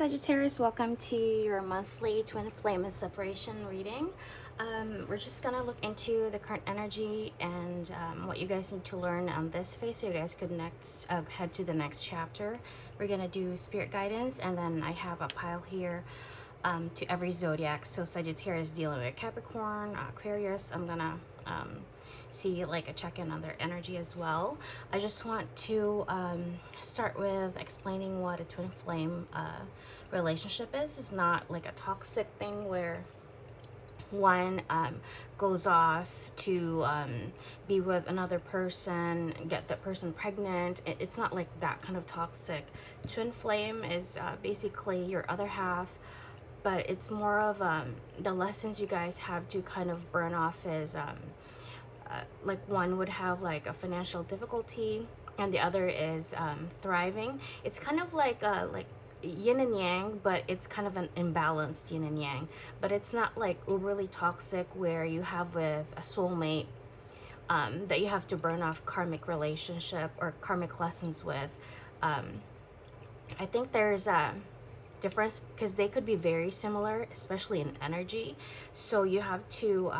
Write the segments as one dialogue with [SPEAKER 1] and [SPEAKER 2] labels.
[SPEAKER 1] Sagittarius, welcome to your monthly twin flame and separation reading. We're just gonna look into the current energy and what you guys need to learn on this phase so you guys could next head to the next chapter. We're gonna do spirit guidance, and then I have a pile here to every zodiac. So Sagittarius dealing with Capricorn, Aquarius. I'm gonna see like a check-in on their energy as well. I just want to start with explaining what a twin flame relationship is. It's not like a toxic thing where one goes off to be with another person, get that person pregnant. It's not like that kind of toxic. Twin flame is basically your other half, but it's more of the lessons you guys have to kind of burn off is like one would have like a financial difficulty and the other is thriving. It's kind of like yin and yang, but it's kind of an imbalanced yin and yang, but it's not like overly toxic where you have with a soulmate that you have to burn off karmic relationship or karmic lessons with. I think there's a difference because they could be very similar, especially in energy, so you have to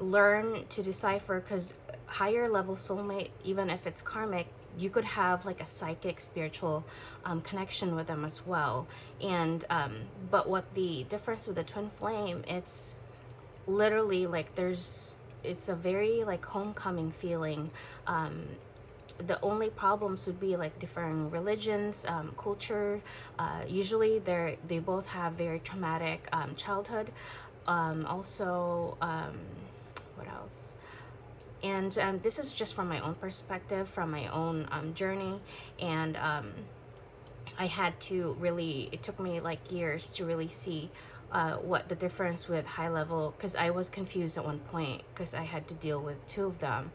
[SPEAKER 1] learn to decipher, because higher level soulmate, even if it's karmic, you could have like a psychic spiritual connection with them as well. And but what the difference with the twin flame, it's literally like it's a very like homecoming feeling. The only problems would be like different religions, culture. Usually they both have very traumatic childhood. Also what else? And this is just from my own perspective, from my own journey. And I had to really, it took me like years to really see what the difference with high level, because I was confused at one point because I had to deal with two of them,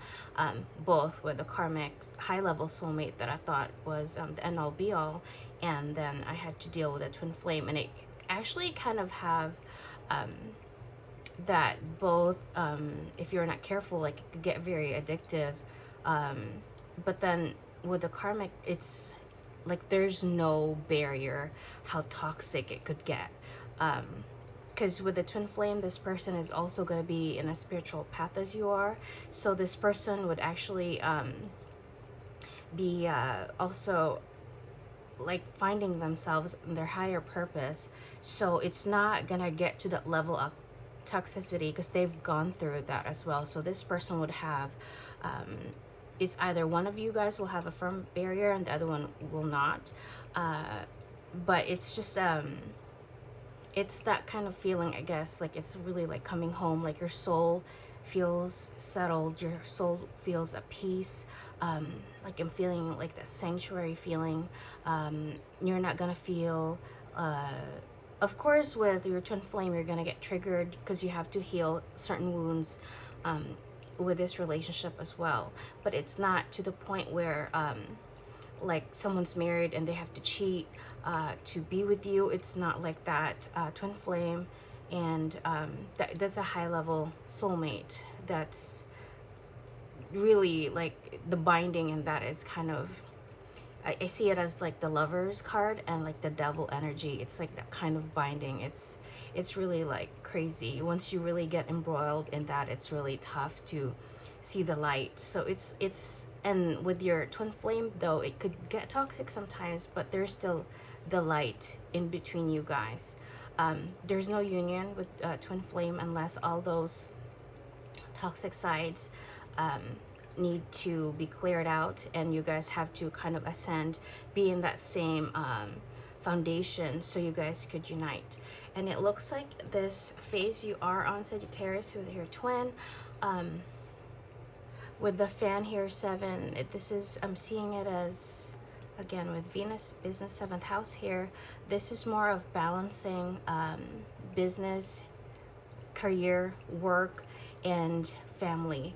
[SPEAKER 1] both with the karmic high level soulmate that I thought was the end all be all, and then I had to deal with a twin flame, and it actually kind of have that both if you're not careful, like it could get very addictive, but then with the karmic, it's like there's no barrier how toxic it could get, because with the twin flame, this person is also going to be in a spiritual path as you are, so this person would actually be also like finding themselves in their higher purpose, so it's not gonna get to that level of toxicity because they've gone through that as well. So this person would have it's either one of you guys will have a firm barrier and the other one will not, but it's just it's that kind of feeling, I guess, like it's really like coming home, like your soul feels settled, your soul feels at peace, like I'm feeling like that sanctuary feeling. You're not gonna feel of course, with your twin flame, you're gonna get triggered because you have to heal certain wounds with this relationship as well. But it's not to the point where like someone's married and they have to cheat to be with you. It's not like that. Twin flame, and that's a high level soulmate. That's really like the binding, and that is kind of, I see it as like the Lovers card and like the Devil energy. It's like that kind of binding. It's really like crazy. Once you really get embroiled in that, it's really tough to see the light. So it's and with your twin flame though, it could get toxic sometimes, but there's still the light in between you guys. There's no union with twin flame unless all those toxic sides need to be cleared out, and you guys have to kind of ascend, be in that same foundation so you guys could unite. And it looks like this phase you are on, Sagittarius, with your twin, with the fan here 7, this is, I'm seeing it as, again with Venus business 7th house here, this is more of balancing business, career, work, and family.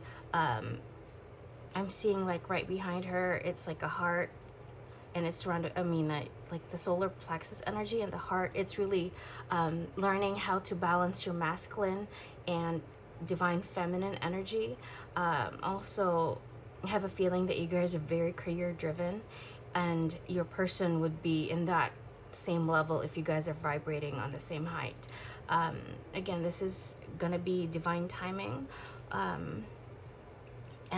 [SPEAKER 1] I'm seeing like right behind her, it's like a heart, and it's surrounded, I mean, like the solar plexus energy and the heart. It's really learning how to balance your masculine and divine feminine energy. Also, I have a feeling that you guys are very career driven, and your person would be in that same level if you guys are vibrating on the same height. Again, this is gonna be divine timing, and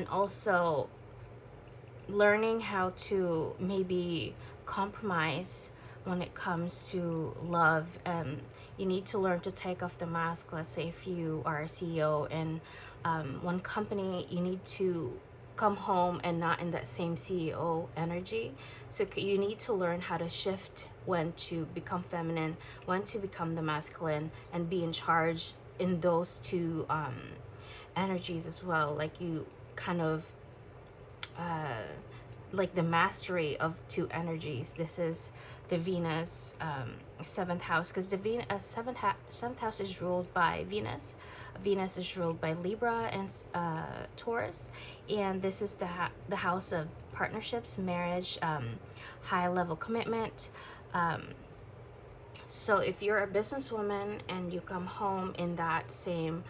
[SPEAKER 1] also learning how to maybe compromise when it comes to love. You need to learn to take off the mask. Let's say if you are a CEO in one company, you need to come home and not in that same CEO energy. So you need to learn how to shift, when to become feminine, when to become the masculine, and be in charge in those two energies as well. Like you kind of like the mastery of two energies. This is the Venus seventh house, because the seventh house is ruled by Venus. Venus is ruled by Libra and Taurus, and this is the house of partnerships, marriage, high level commitment. So if you're a businesswoman and you come home in that same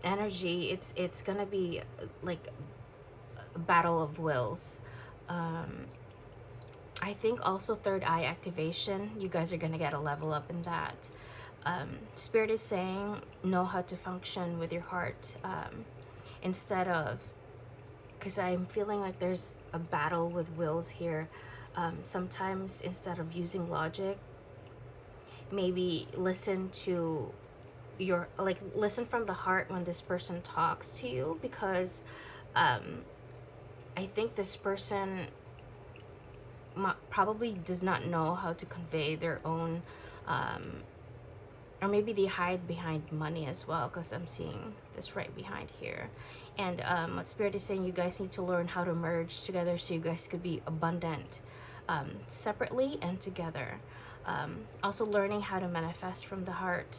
[SPEAKER 1] energy, it's gonna be like a battle of wills. I think also third eye activation, you guys are gonna get a level up in that. Spirit is saying know how to function with your heart, instead of, because I'm feeling like there's a battle with wills here. Sometimes instead of using logic, maybe listen to your, like, listen from the heart when this person talks to you, because I think this person probably does not know how to convey their own, or maybe they hide behind money as well, because I'm seeing this right behind here. And what Spirit is saying, you guys need to learn how to merge together so you guys could be abundant, separately and together. Also learning how to manifest from the heart,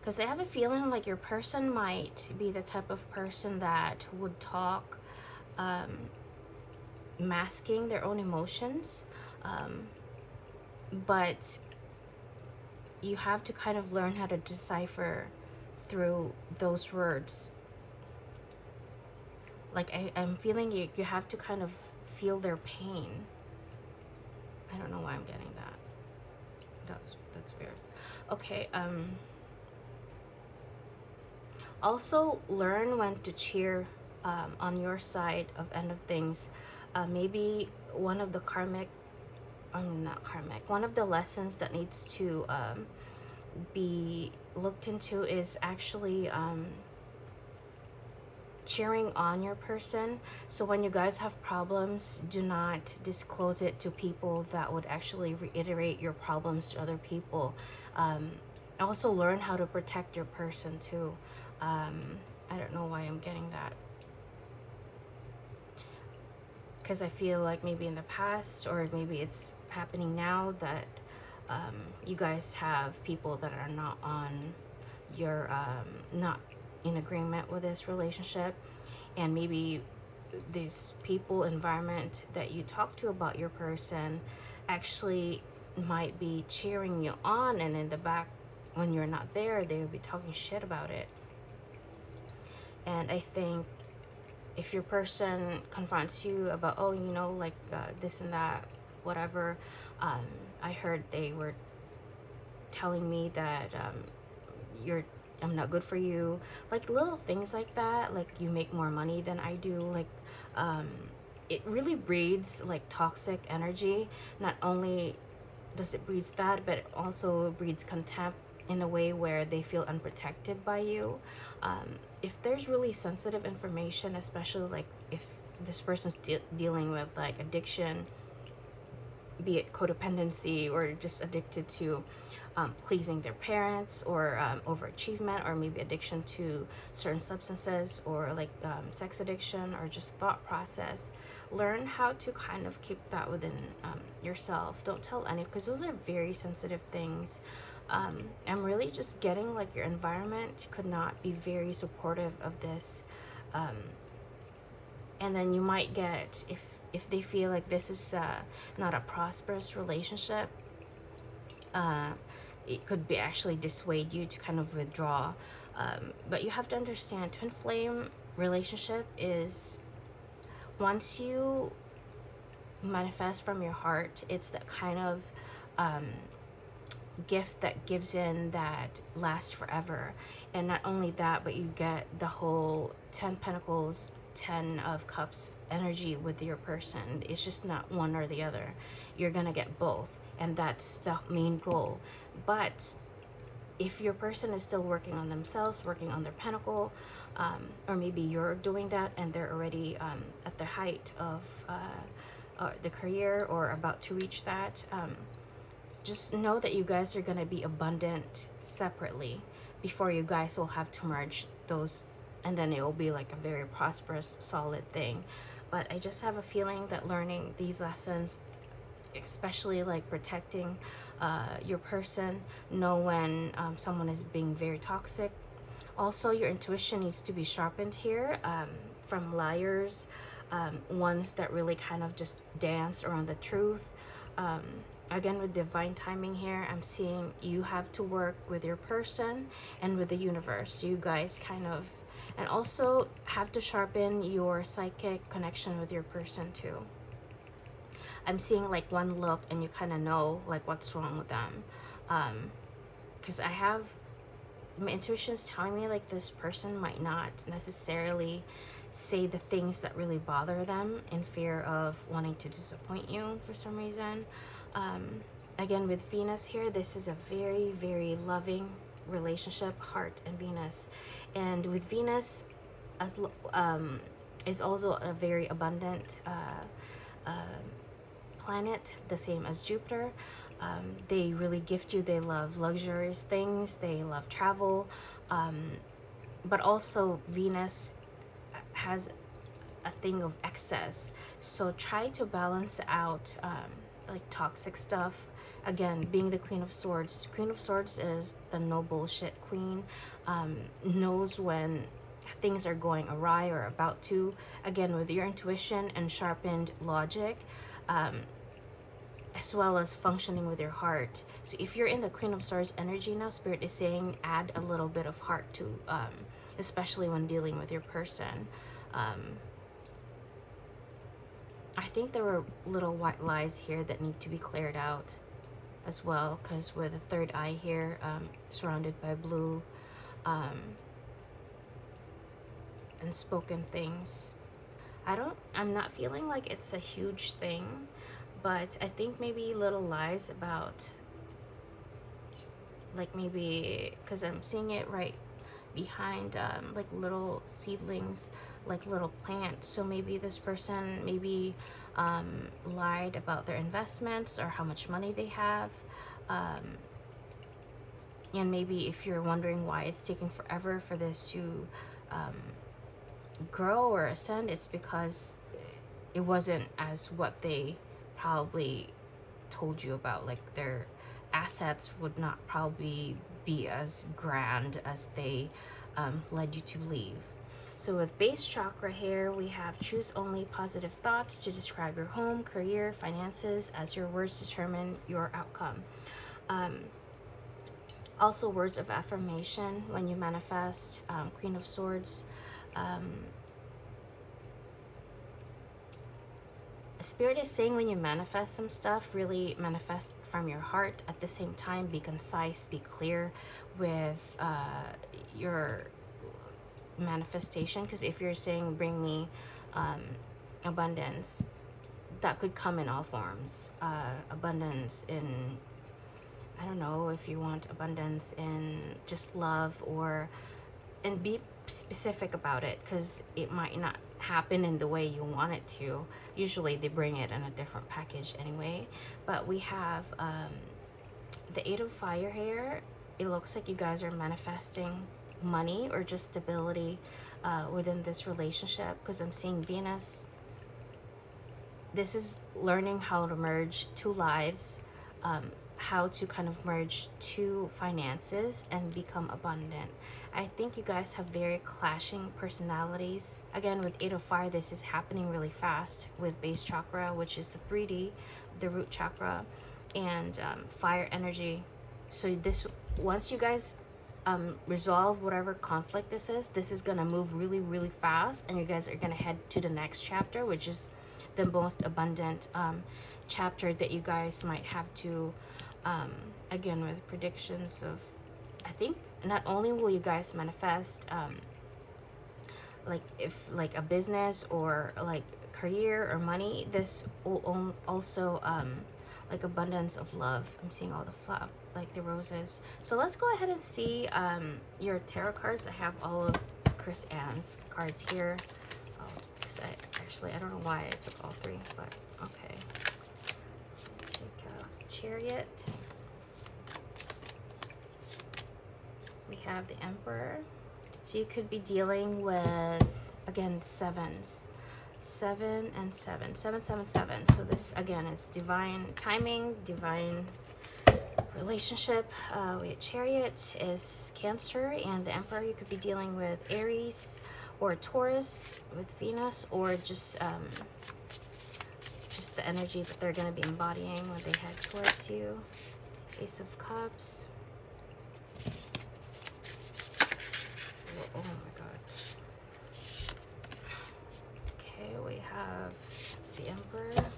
[SPEAKER 1] because I have a feeling like your person might be the type of person that would talk masking their own emotions, but you have to kind of learn how to decipher through those words. Like I'm feeling you have to kind of feel their pain. I don't know why I'm getting that. That's weird. Okay, also learn when to cheer on your side of end of things. Maybe one of the one of the lessons that needs to be looked into is actually cheering on your person. So when you guys have problems, do not disclose it to people that would actually reiterate your problems to other people. Also learn how to protect your person too. I don't know why I'm getting that, because I feel like maybe in the past, or maybe it's happening now, that you guys have people that are not on your not in agreement with this relationship, and maybe this people environment that you talk to about your person actually might be cheering you on, and in the back when you're not there, they will be talking shit about it. And I think if your person confronts you about, oh, you know, like this and that, whatever, I heard they were telling me that I'm not good for you, like little things like that, like you make more money than I do, like it really breeds like toxic energy. Not only does it breeds that, but it also breeds contempt in a way where they feel unprotected by you. If there's really sensitive information, especially like if this person's dealing with like addiction, be it codependency, or just addicted to pleasing their parents, or overachievement, or maybe addiction to certain substances, or like sex addiction, or just thought process, learn how to kind of keep that within yourself. Don't tell any, because those are very sensitive things. I'm really just getting like your environment could not be very supportive of this, and then you might get, if they feel like this is not a prosperous relationship, it could be actually dissuade you to kind of withdraw. But you have to understand, twin flame relationship is, once you manifest from your heart. It's that kind of gift that gives in that lasts forever. And not only that, but you get the whole 10 pentacles, 10 of cups energy with your person. It's just not one or the other. You're gonna get both, and that's the main goal. But if your person is still working on themselves, working on their pentacle, or maybe you're doing that and they're already at the height of the career or about to reach that, just know that you guys are going to be abundant separately before you guys will have to merge those, and then it will be like a very prosperous, solid thing. But I just have a feeling that learning these lessons, especially like protecting your person, know when someone is being very toxic. Also, your intuition needs to be sharpened here, from liars, ones that really kind of just dance around the truth. Again, with divine timing here, I'm seeing you have to work with your person and with the universe. You guys kind of, and also have to sharpen your psychic connection with your person too. I'm seeing like one look and you kind of know like what's wrong with them. Because my intuition is telling me like this person might not necessarily say the things that really bother them in fear of wanting to disappoint you for some reason. Again, with Venus here, this is a very, very loving relationship, heart and Venus. And with Venus as is also a very abundant planet, the same as Jupiter. They really gift you. They love luxurious things. They love travel. But also Venus has a thing of excess. So try to balance out like toxic stuff. Again, being the Queen of Swords. Queen of Swords is the no bullshit queen. Knows when things are going awry or about to. Again, with your intuition and sharpened logic, as well as functioning with your heart. So if you're in the Queen of Swords energy now, Spirit is saying add a little bit of heart to, especially when dealing with your person. I think there were little white lies here that need to be cleared out as well, because with the third eye here, surrounded by blue, unspoken things. I'm not feeling like it's a huge thing, but I think maybe little lies about, like maybe, because I'm seeing it right behind like little seedlings, like little plants. So maybe this person maybe lied about their investments or how much money they have. And maybe if you're wondering why it's taking forever for this to grow or ascend, it's because it wasn't as what they probably told you about. Like their assets would not probably be as grand as they led you to believe. So with base chakra here, we have choose only positive thoughts to describe your home, career, finances, as your words determine your outcome. Also words of affirmation when you manifest, Queen of Swords. Spirit is saying when you manifest some stuff, really manifest from your heart. At the same time, be concise, be clear with your manifestation. Because if you're saying bring me abundance, that could come in all forms. Abundance in, I don't know, if you want abundance in just love, or, and be specific about it, because it might not happen in the way you want it to. Usually they bring it in a different package anyway. But we have the Eight of Fire here. It looks like you guys are manifesting money or just stability within this relationship, because I'm seeing Venus. This is learning how to merge two lives, how to kind of merge two finances and become abundant. I think you guys have very clashing personalities. Again, with Eight of Fire, this is happening really fast with base chakra, which is the 3D, the root chakra, and fire energy. So this, once you guys resolve whatever conflict this is gonna move really, really fast, and you guys are gonna head to the next chapter, which is the most abundant chapter that you guys might have to, again, with predictions of, I think not only will you guys manifest like if like a business or like career or money, this will also like abundance of love. I'm seeing all the flower, like the roses. So let's go ahead and see your tarot cards. I have all of Chris Ann's cards here. Actually, I don't know why I took all three, but okay. Take a Chariot. We have the Emperor. So you could be dealing with, again, sevens. 7 and 7. 7, 7, 7. So this, again, it's divine timing, divine relationship. We have Chariot is Cancer, and the Emperor, you could be dealing with Aries or Taurus with Venus, or just the energy that they're going to be embodying when they head towards you. Ace of Cups. Oh my god. Okay, we have the Emperor.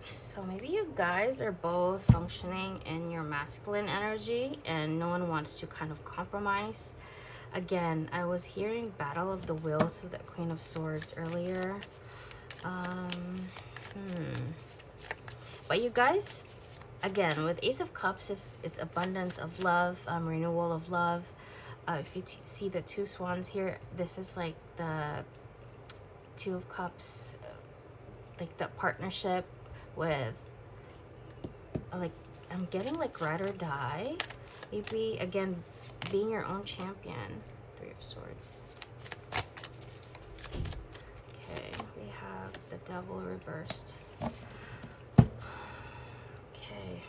[SPEAKER 1] So maybe you guys are both functioning in your masculine energy and no one wants to kind of compromise. Again, I was hearing Battle of the Wills with that Queen of Swords earlier. But you guys, again, with Ace of Cups, it's abundance of love, renewal of love. If you see the two swans here, this is like the Two of Cups, like the partnership with, like, I'm getting like ride or die. Maybe, again, being your own champion. Three of Swords. Okay, we have the Devil reversed. Okay.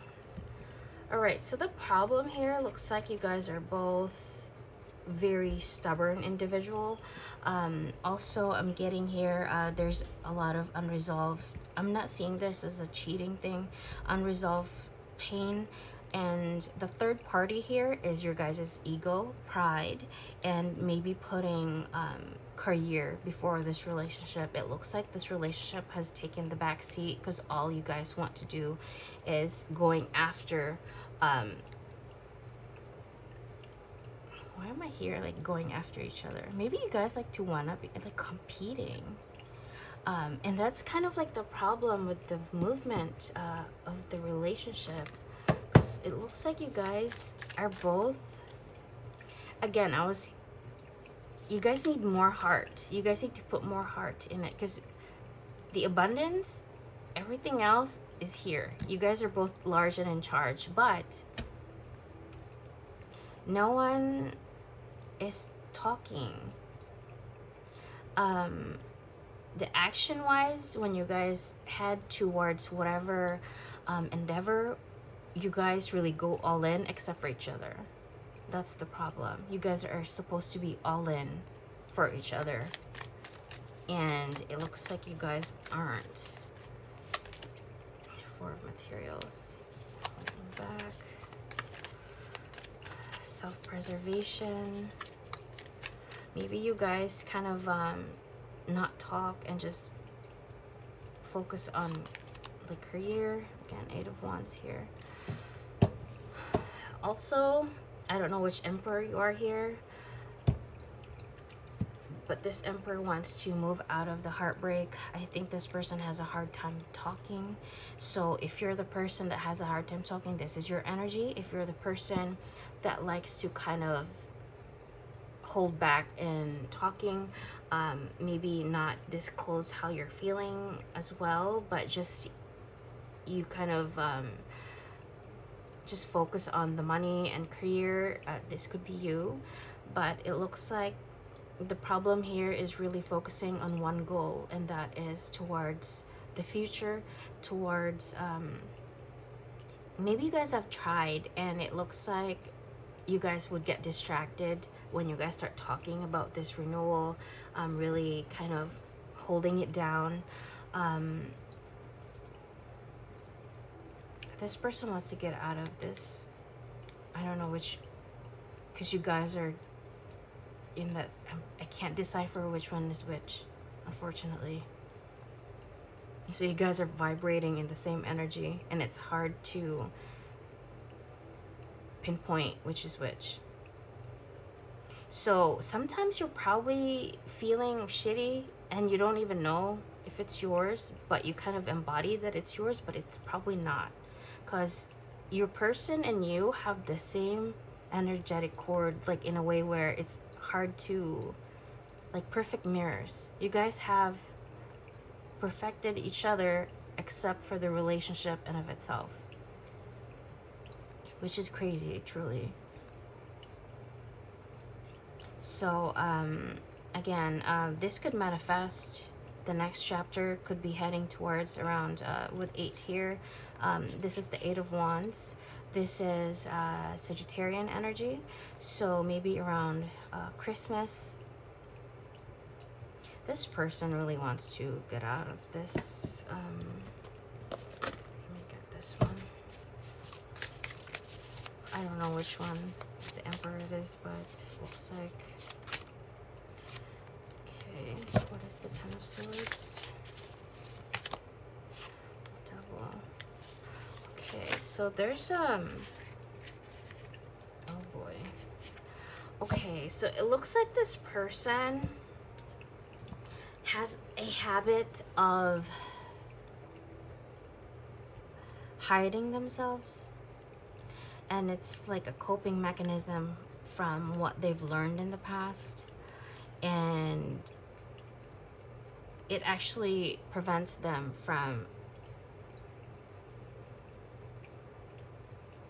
[SPEAKER 1] Alright, so the problem here looks like you guys are both very stubborn individual. Also, I'm getting here, there's a lot of unresolved, I'm not seeing this as a cheating thing, unresolved pain. And the third party here is your guys' ego, pride, and maybe putting career before this relationship. It looks like this relationship has taken the back seat because all you guys want to do is going after, why am I here, like, going after each other? Maybe you guys like to wanna be like competing. And that's kind of like the problem with the movement of the relationship. Because it looks like you guys are both, again, you guys need more heart. You guys need to put more heart in it. Because the abundance, everything else is here. You guys are both large and in charge. But no one is talking. The action wise, when you guys head towards whatever endeavor, you guys really go all in except for each other. That's the problem. You guys are supposed to be all in for each other, and it looks like you guys aren't. Four of Materials. Holding back. Self-preservation. Maybe you guys kind of not talk and just focus on the career. Again, Eight of Wands here. Also, I don't know which Emperor you are here, but this Emperor wants to move out of the heartbreak. I think this person has a hard time talking. So if you're the person that has a hard time talking, this is your energy. If you're the person that likes to kind of hold back in talking, maybe not disclose how you're feeling as well, but just you kind of just focus on the money and career. This could be you, but it looks like the problem here is really focusing on one goal, and that is towards the future, towards maybe you guys have tried and it looks like you guys would get distracted when you guys start talking about this renewal, really kind of holding it down. This person wants to get out of this. I don't know which, because you guys are in that, I can't decipher which one is which, unfortunately. So you guys are vibrating in the same energy, and it's hard to pinpoint which is which. So sometimes you're probably feeling shitty and you don't even know if it's yours, but you kind of embody that it's yours, but it's probably not. Because your person and you have the same energetic cord, like in a way where it's hard to, like perfect mirrors. You guys have perfected each other except for the relationship in of itself, which is crazy, truly. So again, this could manifest. The next chapter could be heading towards around with 8 here. This is the 8 of Wands. This is Sagittarian energy, so maybe around Christmas. This person really wants to get out of this. Let me get this one. I don't know which one, the Emperor it is, but it looks like. Okay, what is the Ten of Swords? Double. Okay, so there's oh boy. Okay, so it looks like this person has a habit of hiding themselves, and it's like a coping mechanism from what they've learned in the past, and it actually prevents them from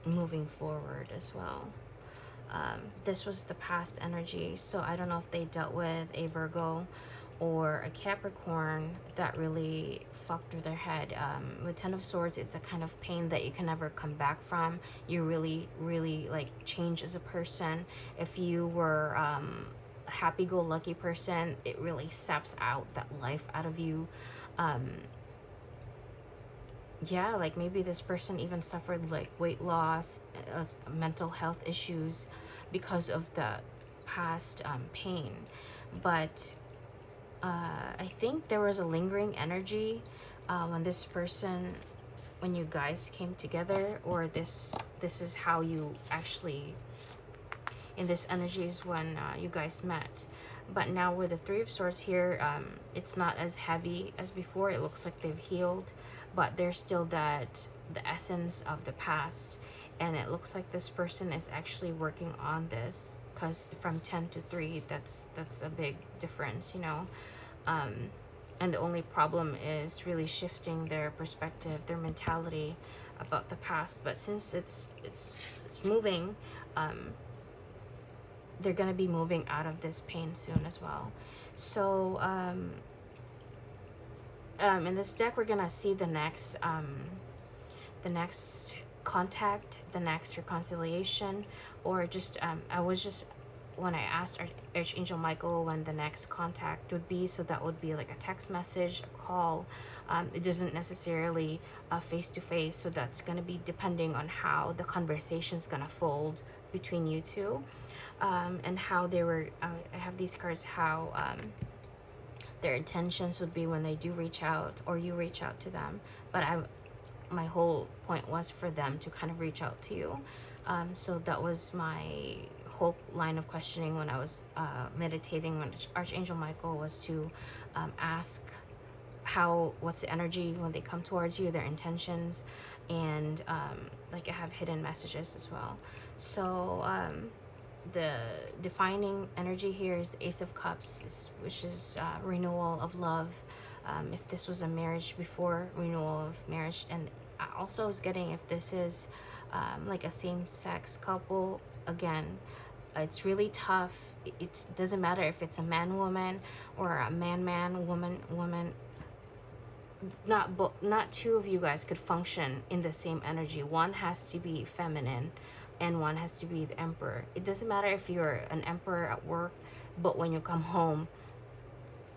[SPEAKER 1] moving forward as well. This was the past energy, so I don't know if they dealt with a Virgo or a Capricorn that really fucked with their head. With Ten of Swords, it's a kind of pain that you can never come back from. You really like change as a person. If you were a happy-go-lucky person, it really saps out that life out of you. Yeah, like maybe this person even suffered like weight loss, mental health issues because of the past pain. But I think there was a lingering energy when this person, when you guys came together, or this is how you actually, in this energy is when you guys met. But now with the Three of Swords here, it's not as heavy as before. It looks like they've healed, but there's still the essence of the past. And it looks like this person is actually working on this, because from 10 to 3, that's a big difference, you know. And the only problem is really shifting their perspective, their mentality about the past. But since it's moving, they're gonna be moving out of this pain soon as well. So in this deck, we're gonna see the next contact, the next reconciliation, or just I was just, when I asked Archangel Michael when the next contact would be, so that would be like a text message, a call. It doesn't necessarily face to face, so that's gonna be depending on how the conversation's gonna fold between you two, and how they were. I have these cards, how their intentions would be when they do reach out, or you reach out to them. But my whole point was for them to kind of reach out to you. So that was my whole line of questioning when I was meditating, when Archangel Michael was to ask what's the energy when they come towards you, their intentions, and like I have hidden messages as well. So the defining energy here is the Ace of Cups, which is renewal of love. If this was a marriage before, renewal of marriage. And I also was getting, if this is like a same-sex couple, again, it's really tough. It doesn't matter if it's a man-woman or a man-man, woman-woman. Not two of you guys could function in the same energy. One has to be feminine and one has to be the Emperor. It doesn't matter if you're an Emperor at work, but when you come home,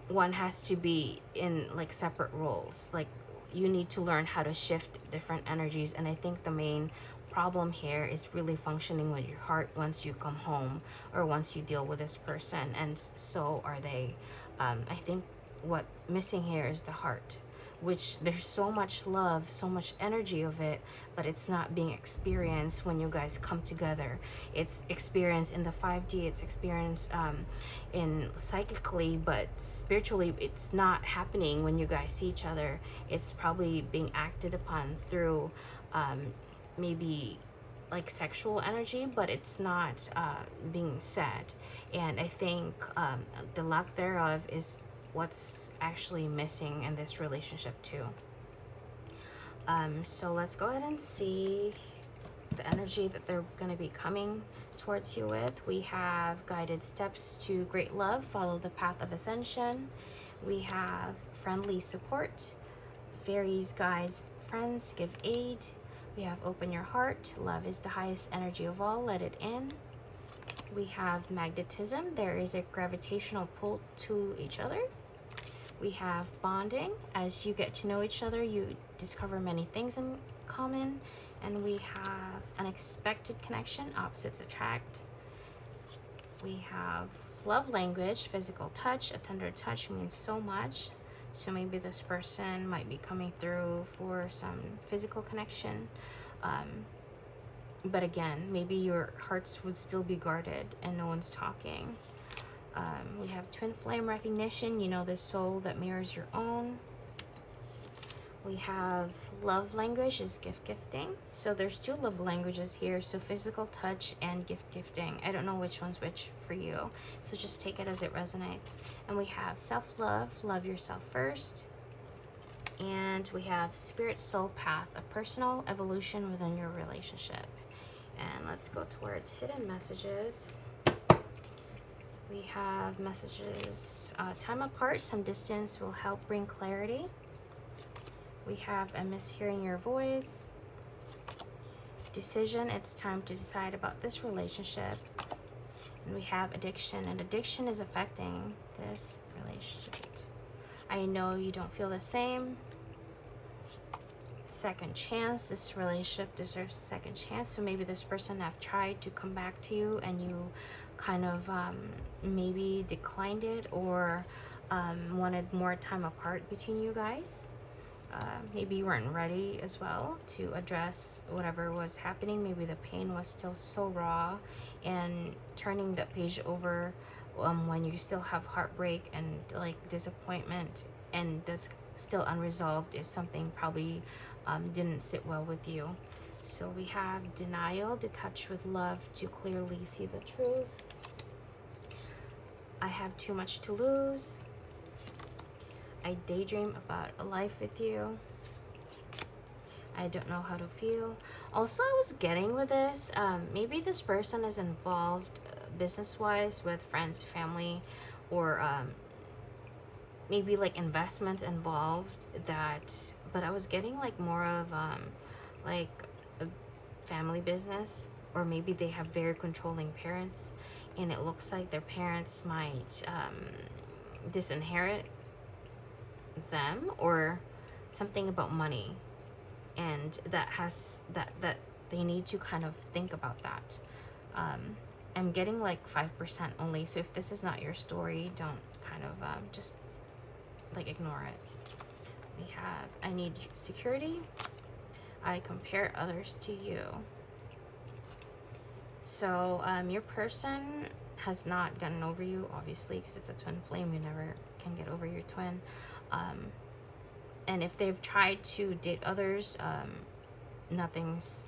[SPEAKER 1] one has to be in like separate roles. Like, you need to learn how to shift different energies. And I think the main problem here is really functioning with your heart once you come home, or once you deal with this person, and so are they. I think what missing here is the heart, which there's so much love, so much energy of it, but it's not being experienced when you guys come together. It's experienced in the 5D, it's experienced in psychically, but spiritually it's not happening when you guys see each other. It's probably being acted upon through maybe like sexual energy, but it's not being said. And I think the lack thereof is what's actually missing in this relationship too. So let's go ahead and see the energy that they're going to be coming towards you with. We have guided steps to great love, follow the path of ascension. We have friendly support, fairies, guides, friends, give aid. We have open your heart, love is the highest energy of all, let it in. We have magnetism, there is a gravitational pull to each other. We have bonding, as you get to know each other, you discover many things in common. And we have unexpected connection, opposites attract. We have love language, physical touch, a tender touch means so much. So maybe this person might be coming through for some physical connection. But again, maybe your hearts would still be guarded and no one's talking. We have twin flame recognition, you know the soul that mirrors your own. We have love language is gift gifting. So there's 2 love languages here. So physical touch and gift gifting. I don't know which one's which for you. So just take it as it resonates. And we have self-love, love yourself first. And we have spirit soul path, a personal evolution within your relationship. And let's go towards hidden messages. We have messages, time apart, some distance will help bring clarity. We have a mishearing your voice. Decision, it's time to decide about this relationship. And we have addiction, and addiction is affecting this relationship. I know you don't feel the same. Second chance, this relationship deserves a second chance. So maybe this person have tried to come back to you and you kind of maybe declined it, or wanted more time apart between you guys. Maybe you weren't ready as well to address whatever was happening. Maybe the pain was still so raw, and turning that page over when you still have heartbreak and like disappointment and that's still unresolved is something probably didn't sit well with you. So we have denial, detach with love to clearly see the truth. I have too much to lose. I daydream about a life with you. I don't know how to feel. Also, I was getting with this, maybe this person is involved business-wise with friends, family, or maybe like investments involved that, but I was getting like more of like a family business, or maybe they have very controlling parents, and it looks like their parents might disinherit them, or something about money, and that has that they need to kind of think about that. I'm getting like 5% only, so if this is not your story, don't kind of just like ignore it. We have I need security. I compare others to you. So your person has not gotten over you, obviously, because it's a twin flame. You never can get over your twin. And if they've tried to date others, nothing's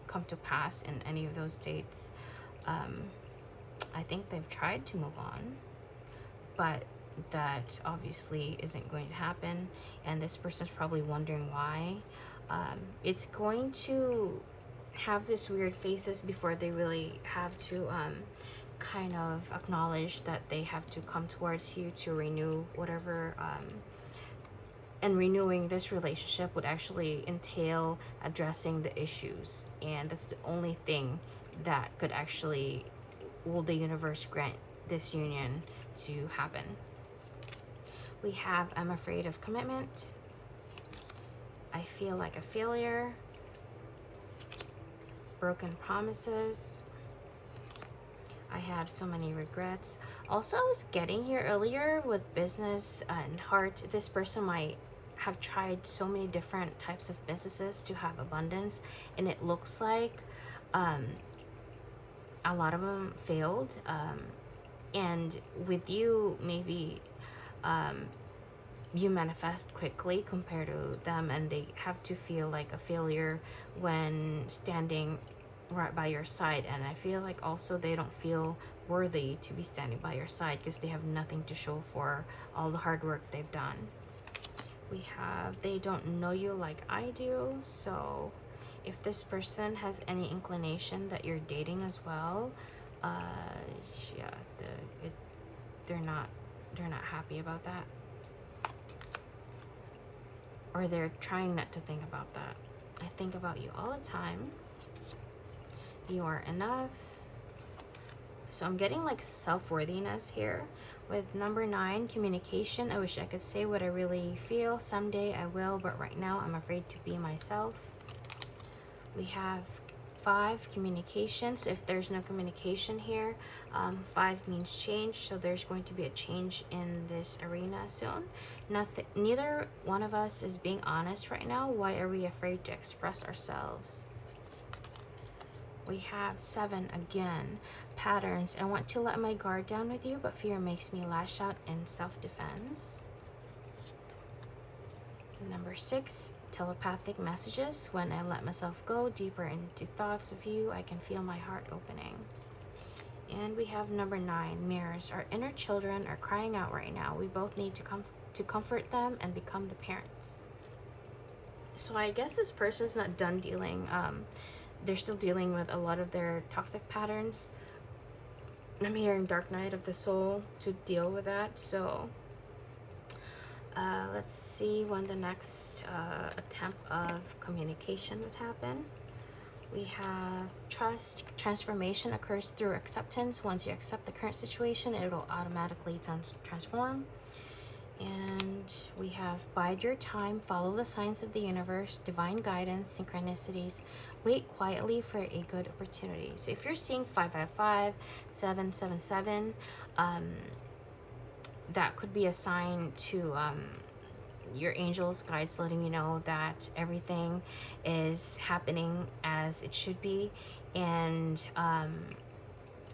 [SPEAKER 1] come to pass in any of those dates. I think they've tried to move on, but that obviously isn't going to happen, and this person's probably wondering why. It's going to have this weird phases before they really have to kind of acknowledge that they have to come towards you to renew whatever, and renewing this relationship would actually entail addressing the issues, and that's the only thing that could actually, will the universe grant this union to happen. We have I'm afraid of commitment. I feel like a failure. Broken promises. I have so many regrets. Also, I was getting here earlier with business and heart. This person might have tried so many different types of businesses to have abundance, and it looks like a lot of them failed. And with you, maybe you manifest quickly compared to them, and they have to feel like a failure when standing right by your side. And I feel like also they don't feel worthy to be standing by your side because they have nothing to show for all the hard work they've done. We have, they don't know you like I do. So if this person has any inclination that you're dating as well, yeah, they're not happy about that, or they're trying not to think about that. I think about you all the time. You are enough. So I'm getting like self-worthiness here. With number 9, communication. I wish I could say what I really feel. Someday I will, but right now I'm afraid to be myself. We have 5, communication. So if there's no communication here, 5 means change. So there's going to be a change in this arena soon. Neither one of us is being honest right now. Why are we afraid to express ourselves? We have 7 again, patterns. I want to let my guard down with you, but fear makes me lash out in self-defense. Number 6, telepathic messages. When I let myself go deeper into thoughts of you, I can feel my heart opening. And we have number 9, mirrors. Our inner children are crying out right now. We both need to comfort them and become the parents. So I guess this person's not done dealing. They're still dealing with a lot of their toxic patterns. I'm hearing Dark Night of the Soul to deal with that. So let's see when the next attempt of communication would happen. We have trust. Transformation occurs through acceptance. Once you accept the current situation, it will automatically transform. And we have bide your time, follow the signs of the universe, divine guidance, synchronicities, wait quietly for a good opportunity. So if you're seeing 555, 777, that could be a sign to your angels, guides letting you know that everything is happening as it should be, and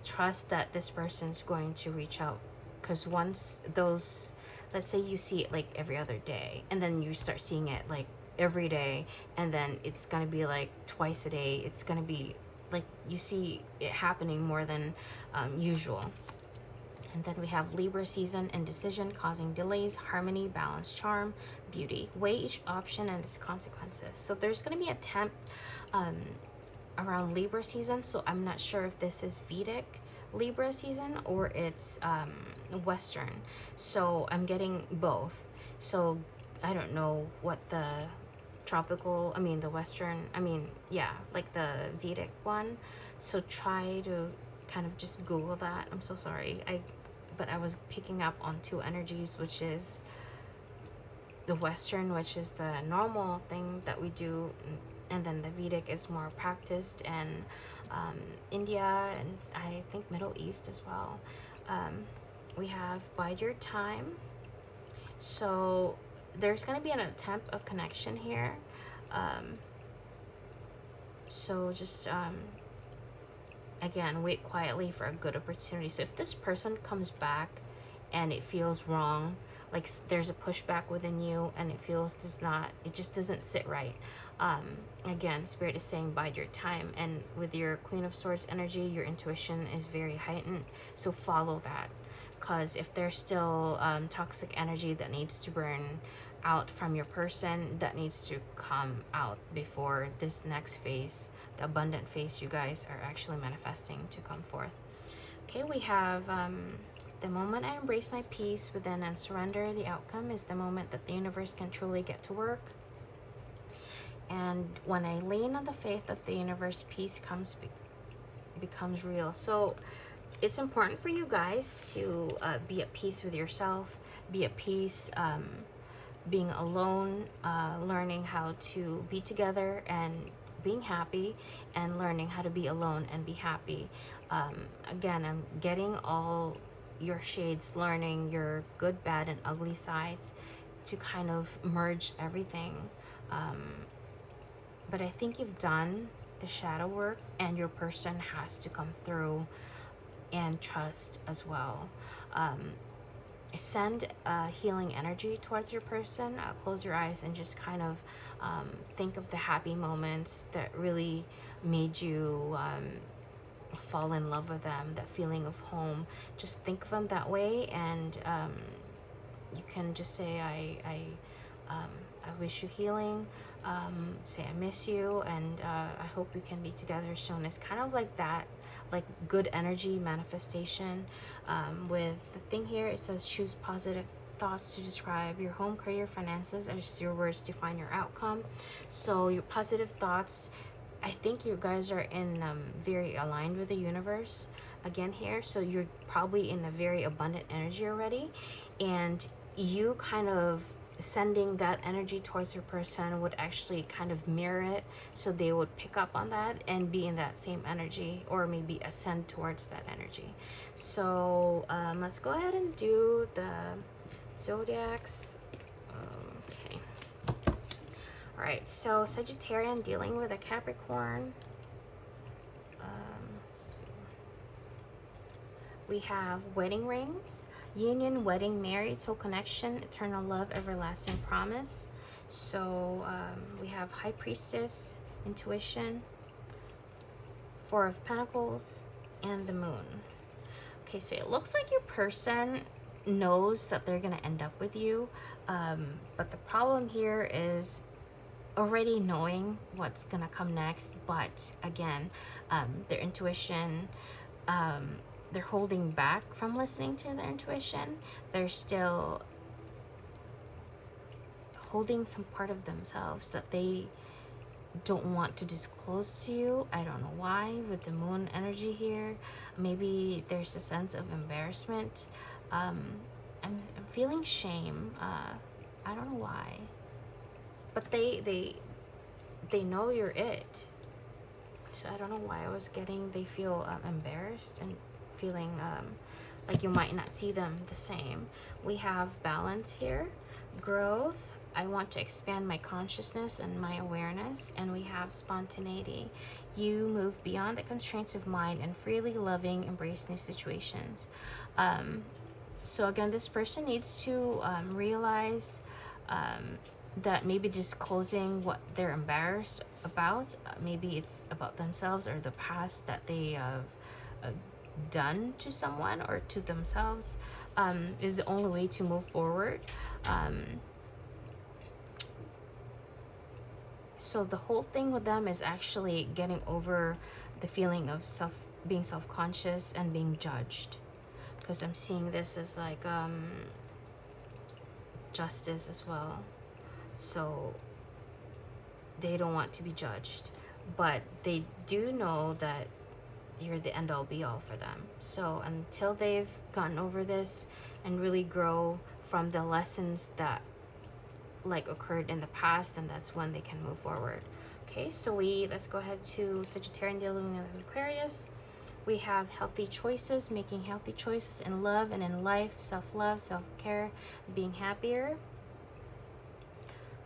[SPEAKER 1] trust that this person's going to reach out. Because once those, let's say you see it like every other day, and then you start seeing it like every day, and then it's gonna be like twice a day. It's gonna be like you see it happening more than usual. And then we have Libra season, indecision causing delays, harmony, balance, charm, beauty. Weigh each option and its consequences. So there's gonna be a temp around Libra season. So I'm not sure if this is Vedic Libra season or it's Western. So I'm getting both. So I don't know what the tropical, the Western, like the Vedic one. So try to kind of just Google that. I'm so sorry. But I was picking up on 2 energies, which is the Western, which is the normal thing that we do, and then the Vedic is more practiced, and India, and I think Middle East as well. We have bide your time. So there's going to be an attempt of connection here. So just again, wait quietly for a good opportunity. So if this person comes back and it feels wrong, like there's a pushback within you and it just doesn't sit right. Again, Spirit is saying bide your time. And with your Queen of Swords energy, your intuition is very heightened. So follow that. Because if there's still toxic energy that needs to burn out from your person, that needs to come out before this next phase, the abundant phase you guys are actually manifesting to come forth. Okay, we have the moment I embrace my peace within and surrender the outcome is the moment that the universe can truly get to work. And when I lean on the faith of the universe, peace becomes real. So it's important for you guys to be at peace with yourself, be at peace being alone, learning how to be together and being happy and learning how to be alone and be happy. Again, I'm getting all your shades, learning your good, bad, and ugly sides to kind of merge everything. But I think you've done the shadow work, and your person has to come through and trust as well. Send healing energy towards your person. Close your eyes and just kind of think of the happy moments that really made you fall in love with them, that feeling of home. Just think of them that way, and you can just say, I wish you healing, say I miss you, and I hope we can be together soon. It's kind of like that, like good energy manifestation. With the thing here, it says choose positive thoughts to describe your home, career, finances, as your words define your outcome. So your positive thoughts, I think you guys are in very aligned with the universe again here. So you're probably in a very abundant energy already, and you kind of sending that energy towards your person would actually kind of mirror it, so they would pick up on that and be in that same energy, or maybe ascend towards that energy. So let's go ahead and do the zodiacs. Okay. All right, so Sagittarian dealing with a Capricorn. Let's see. We have wedding rings, union, wedding, married, soul connection, eternal love, everlasting promise. So we have High Priestess, intuition, Four of Pentacles, and the Moon. Okay, so it looks like your person knows that they're gonna end up with you, but the problem here is already knowing what's gonna come next. But again, their intuition, they're holding back from listening to their intuition. They're still holding some part of themselves that they don't want to disclose to you. I don't know why. With the Moon energy here, maybe there's a sense of embarrassment. I'm feeling shame. I don't know why, but they know you're it. So I don't know why I was getting they feel embarrassed and feeling like you might not see them the same. We have balance here, growth. I want to expand my consciousness and my awareness. And we have spontaneity. You move beyond the constraints of mind and freely loving embrace new situations. So again, this person needs to realize that maybe disclosing what they're embarrassed about, maybe it's about themselves or the past that they have done to someone or to themselves, is the only way to move forward. So the whole thing with them is actually getting over the feeling of being self-conscious and being judged, because I'm seeing this as like justice as well. So they don't want to be judged, but they do know that you're the end-all be-all for them. So until they've gotten over this and really grow from the lessons that like occurred in the past, and that's when they can move forward. Okay, so let's go ahead to Sagittarian dealing with Aquarius. We have healthy choices, making healthy choices in love and in life, self-love, self-care, being happier.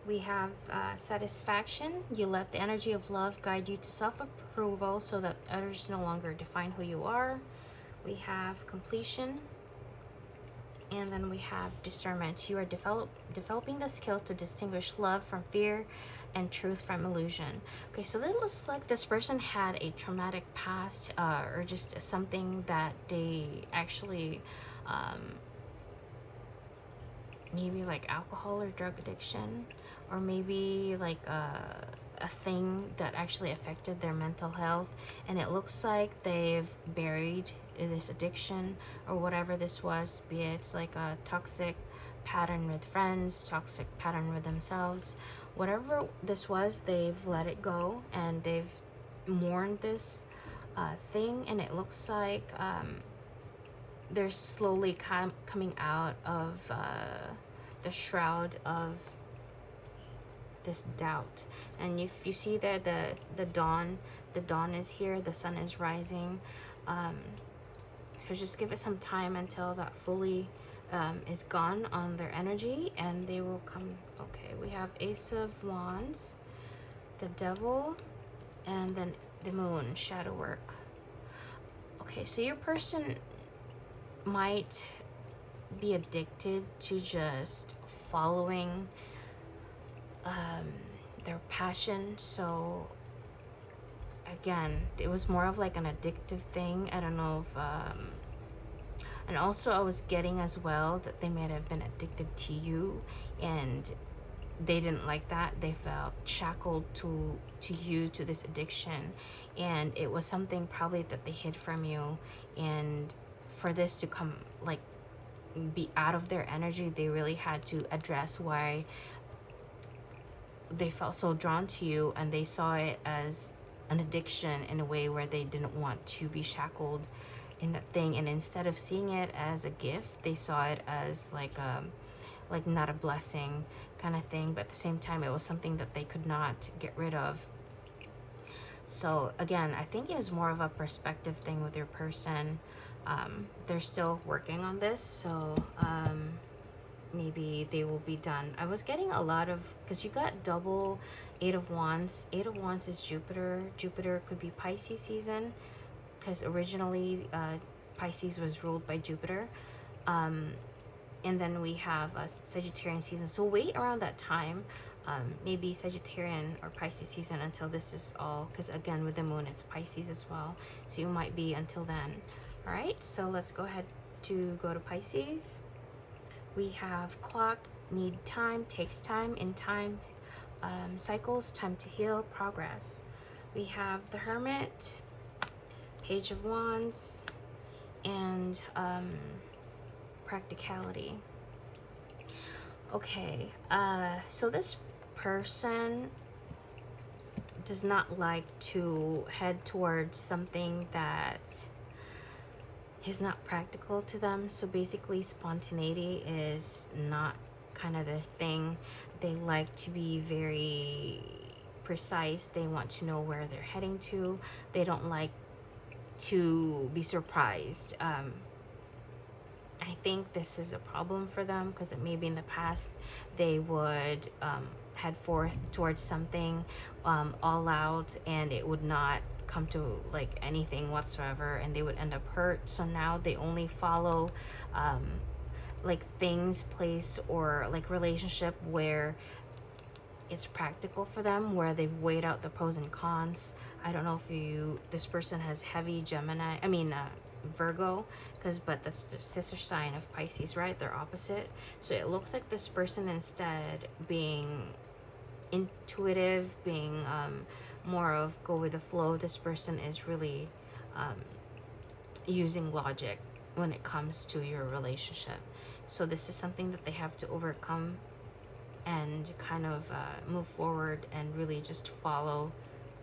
[SPEAKER 1] We have satisfaction. You let the energy of love guide you to self-approval so that others no longer define who you are. We have completion. And then we have discernment. You are developing the skill to distinguish love from fear and truth from illusion. Okay, so this looks like this person had a traumatic past, or just something that they actually, maybe like alcohol or drug addiction, or maybe like a thing that actually affected their mental health, and it looks like they've buried this addiction or whatever this was, be it's like a toxic pattern with friends, toxic pattern with themselves, whatever this was, they've let it go and they've mourned this thing, and it looks like they're slowly coming out of the shroud of this doubt. And if you see there the dawn is here, the sun is rising. So just give it some time until that fully is gone on their energy, and they will come. Okay, we have Ace of Wands, the Devil, and then the Moon, shadow work. Okay, so your person might be addicted to just following their passion. So again, it was more of like an addictive thing. I don't know if and also I was getting as well that they might have been addicted to you, and they didn't like that. They felt shackled to you, to this addiction, and it was something probably that they hid from you. And for this to come, like, be out of their energy, they really had to address why they felt so drawn to you, and they saw it as an addiction in a way where they didn't want to be shackled in that thing. And instead of seeing it as a gift, they saw it as like not a blessing kind of thing, but at the same time it was something that they could not get rid of. So again, I think it was more of a perspective thing with your person. They're still working on this, so maybe they will be done. I was getting a lot of, because you got double Eight of Wands. Eight of Wands is Jupiter. Jupiter could be Pisces season, because originally Pisces was ruled by Jupiter. And then we have a Sagittarian season. So wait around that time, maybe Sagittarian or Pisces season, until this is all, because again with the moon it's Pisces as well. So you might be until then. All right, so let's go ahead to go to Pisces. We have clock, need time, takes time, in time, cycles, time to heal, progress. We have the Hermit, Page of Wands, and practicality. Okay, so this person does not like to head towards something that is not practical to them. So basically spontaneity is not kind of their thing. They like to be very precise. They want to know where they're heading to. They don't like to be surprised. I think this is a problem for them, because maybe in the past they would head forth towards something all out, and it would not come to like anything whatsoever, and they would end up hurt. So now they only follow like things, place, or like relationship where it's practical for them, where they've weighed out the pros and cons. I don't know if this person has heavy Gemini, Virgo, but that's the sister sign of Pisces, right? They're opposite. So it looks like this person, instead being intuitive, being more of go with the flow, this person is really using logic when it comes to your relationship. So this is something that they have to overcome and kind of move forward and really just follow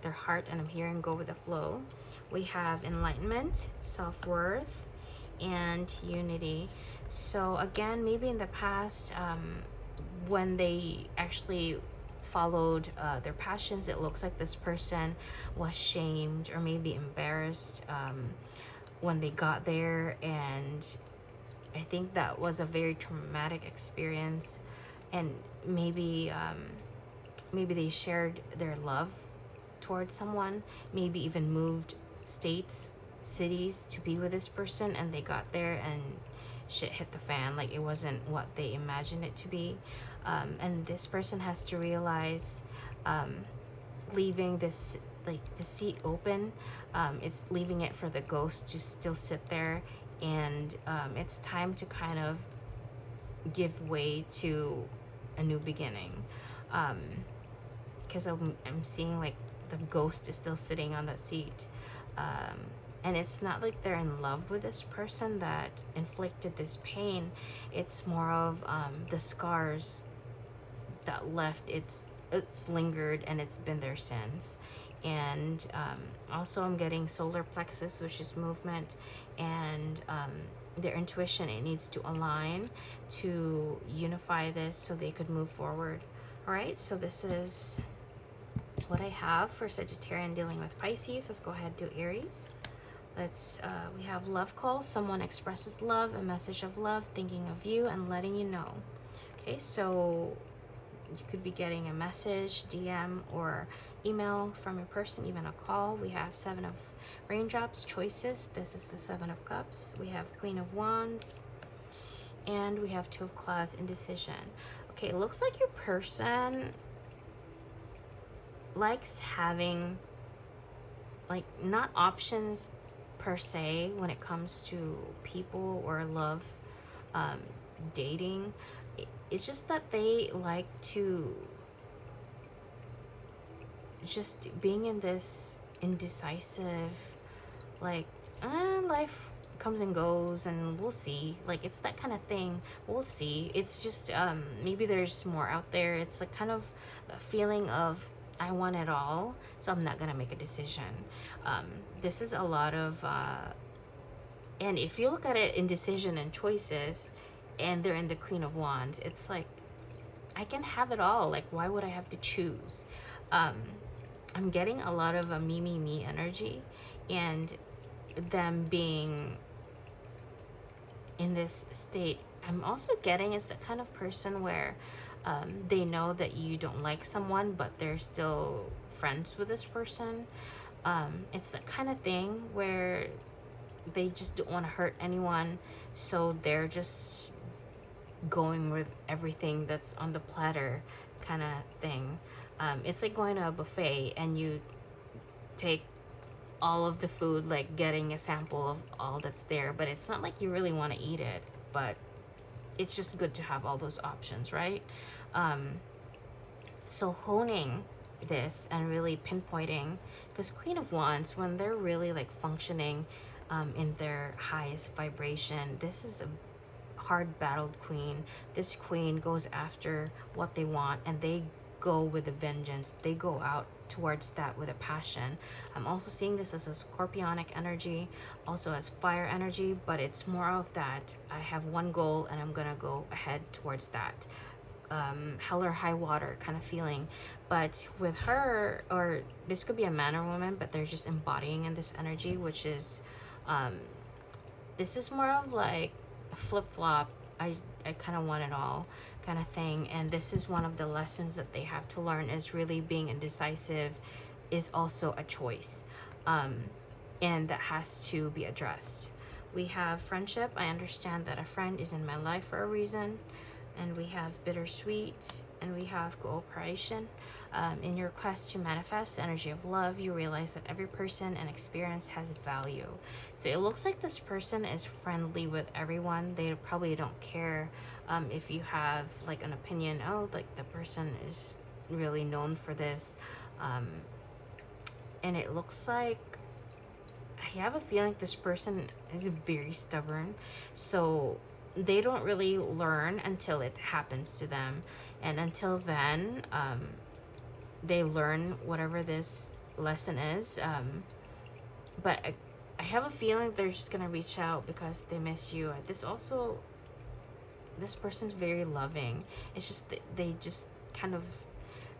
[SPEAKER 1] their heart. And I'm hearing go with the flow. We have enlightenment, self-worth, and unity. So again, maybe in the past, when they actually followed their passions, it looks like this person was shamed or maybe embarrassed when they got there, and I think that was a very traumatic experience. And maybe they shared their love towards someone, maybe even moved states, cities to be with this person, and they got there and shit hit the fan. Like, it wasn't what they imagined it to be. And this person has to realize leaving this, like, the seat open, it's leaving it for the ghost to still sit there, and it's time to kind of give way to a new beginning, because I'm seeing like the ghost is still sitting on that seat, and it's not like they're in love with this person that inflicted this pain. It's more of the scars that left, it's lingered, and it's been there since. And also I'm getting solar plexus, which is movement, and their intuition, it needs to align to unify this so they could move forward. All right, so this is what I have for Sagittarian dealing with Pisces. Let's go ahead and do Aries. We have love call. Someone expresses love, a message of love, thinking of you and letting you know. Okay, so you could be getting a message, DM, or email from a person, even a call. We have Seven of Raindrops, choices. This is the Seven of Cups. We have Queen of Wands, and we have Two of Claws, indecision. Okay, it looks like your person likes having, like, not options per se when it comes to people or love, dating. It's just that they like to just being in this indecisive, like, life comes and goes and we'll see. Like, it's that kind of thing. We'll see. It's just maybe there's more out there. It's like kind of a feeling of I want it all, so I'm not gonna make a decision. This is a lot of and if you look at it, indecision and choices, and they're in the Queen of Wands, it's like I can have it all. Like, why would I have to choose? I'm getting a lot of a me energy, and them being in this state. I'm also getting it's the kind of person where they know that you don't like someone, but they're still friends with this person. It's that kind of thing where they just don't want to hurt anyone, so they're just going with everything that's on the platter kind of thing. It's like going to a buffet and you take all of the food, like getting a sample of all that's there, but it's not like you really want to eat it, but it's just good to have all those options, right? So honing this and really pinpointing, because Queen of Wands, when they're really like functioning in their highest vibration, this is a hard battled queen. This queen goes after what they want, and they go with a vengeance. They go out towards that with a passion. I'm also seeing this as a scorpionic energy, also as fire energy, but it's more of that I have one goal and I'm gonna go ahead towards that. Hell or high water kind of feeling. But with her, or this could be a man or woman, but they're just embodying in this energy, which is this is more of like a flip-flop. I kind of want it all kind of thing, and this is one of the lessons that they have to learn, is really being indecisive is also a choice, and that has to be addressed. We have friendship. I understand that a friend is in my life for a reason, and we have bittersweet, and we have cooperation. In your quest to manifest the energy of love, you realize that every person and experience has value. So it looks like this person is friendly with everyone. They probably don't care if you have like an opinion, oh, like the person is really known for this. And it looks like I have a feeling this person is very stubborn. So they don't really learn until it happens to them. And until then, they learn whatever this lesson is. But I have a feeling they're just going to reach out because they miss you. This person's very loving. It's just they just kind of,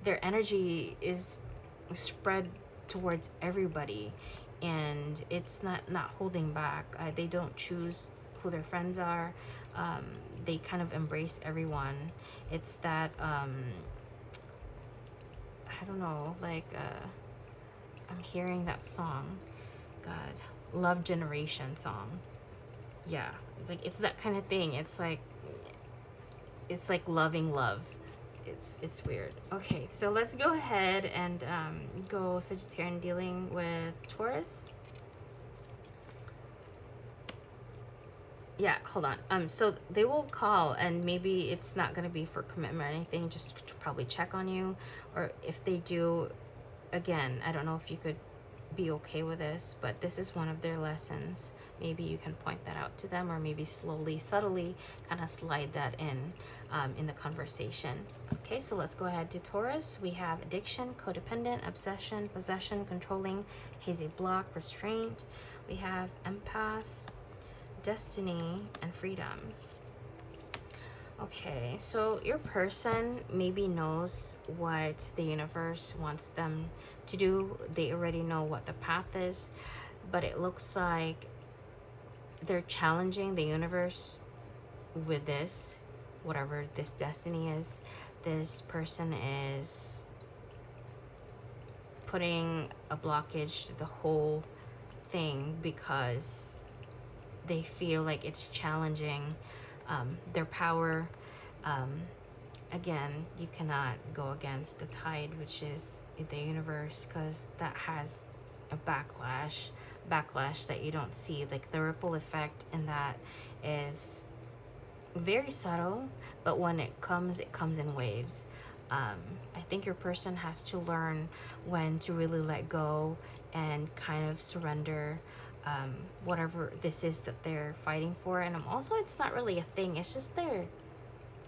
[SPEAKER 1] their energy is spread towards everybody. And it's not holding back. They don't choose who their friends are. They kind of embrace everyone. It's that I don't know, like I'm hearing that song, God, Love Generation song. Yeah, it's that kind of thing. It's like loving love. It's weird. Okay, so let's go ahead and go Sagittarian dealing with Taurus. Yeah, hold on. So they will call, and maybe it's not gonna be for commitment or anything, just to probably check on you. Or if they do, again, I don't know if you could be okay with this, but this is one of their lessons. Maybe you can point that out to them, or maybe slowly, subtly, kind of slide that in the conversation. Okay, so let's go ahead to Taurus. We have addiction, codependent, obsession, possession, controlling, hazy block, restraint. We have empath, destiny, and freedom. Okay, so your person maybe knows what the universe wants them to do. They already know what the path is, but it looks like they're challenging the universe with this, whatever this destiny is. This person is putting a blockage to the whole thing because they feel like it's challenging their power. Again, you cannot go against the tide, which is the universe, because that has a backlash that you don't see. Like the ripple effect in that is very subtle, but when it comes in waves. I think your person has to learn when to really let go and kind of surrender whatever this is that they're fighting for. And also, it's not really a thing, it's just their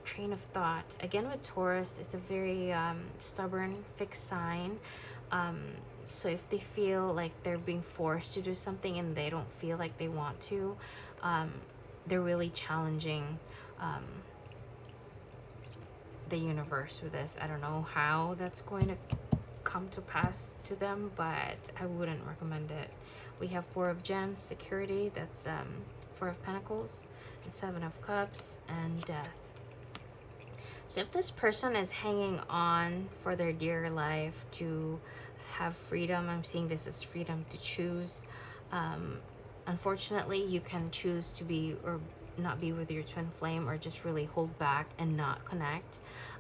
[SPEAKER 1] train of thought. Again, with Taurus, it's a very stubborn, fixed sign. So if they feel like they're being forced to do something and they don't feel like they want to, they're really challenging the universe with this. I don't know how that's going to come to pass to them, but I wouldn't recommend it. We have Four of Gems, security, that's Four of Pentacles, and Seven of Cups, and Death. So if this person is hanging on for their dear life to have freedom, I'm seeing this as freedom to choose. Unfortunately, you can choose to be or not be with your twin flame, or just really hold back and not connect.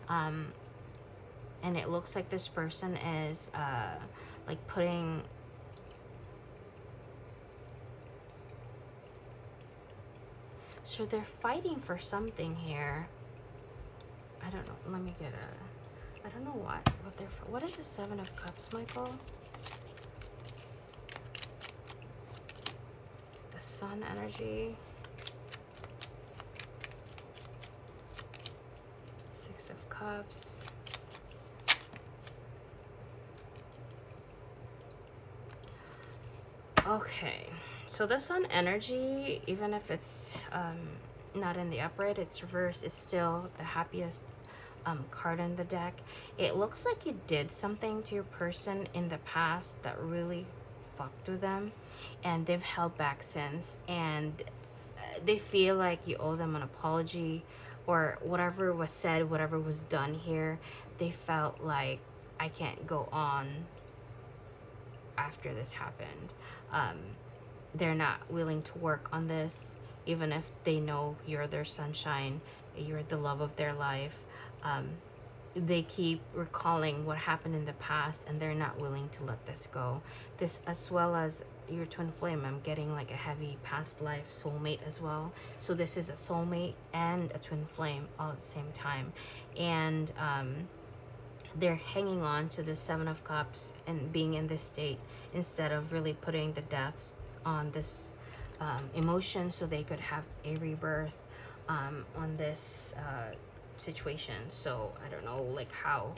[SPEAKER 1] And it looks like this person is like putting so they're fighting for something here. I don't know. Let me get a, I don't know what they're for. What is the Seven of Cups, Michael? The Sun energy. Six of Cups. Okay, so the Sun energy, even if it's not in the upright, it's reversed, it's still the happiest card in the deck. It looks like you did something to your person in the past that really fucked with them, and they've held back since, and they feel like you owe them an apology, or whatever was said, whatever was done here, they felt like, I can't go on after this happened. They're not willing to work on this, even if they know you're their sunshine, you're the love of their life. They keep recalling what happened in the past, and they're not willing to let this go. This, as well as your twin flame, I'm getting like a heavy past life soulmate as well. So this is a soulmate and a twin flame all at the same time. And they're hanging on to the Seven of Cups and being in this state instead of really putting the deaths on this emotion, so they could have a rebirth on this situation. So I don't know, like how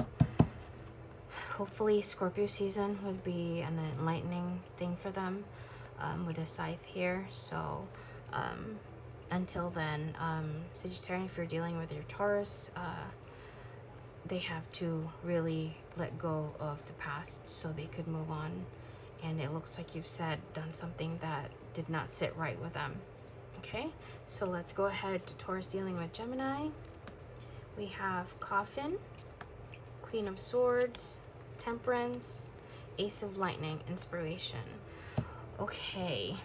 [SPEAKER 1] hopefully Scorpio season would be an enlightening thing for them with a scythe here. So until then, Sagittarius, if you're dealing with your Taurus, they have to really let go of the past so they could move on. And it looks like you've done something that did not sit right with them. Okay, so let's go ahead to Taurus dealing with Gemini. We have Coffin, Queen of Swords, Temperance, Ace of Lightning, Inspiration. Okay,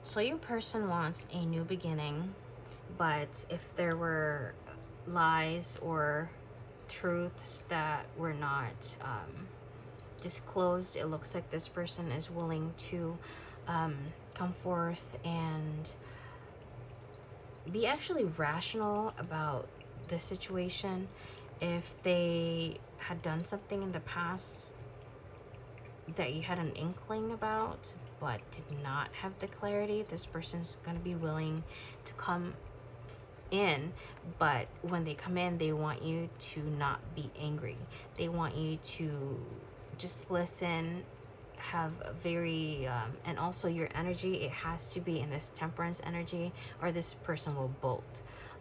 [SPEAKER 1] so your person wants a new beginning, but if there were lies or truths that were not disclosed, it looks like this person is willing to come forth and be actually rational about the situation. If they had done something in the past that you had an inkling about but did not have the clarity, this person's going to be willing to come in. But when they come in, they want you to not be angry. They want you to just listen have a very and also your energy, it has to be in this temperance energy, or this person will bolt.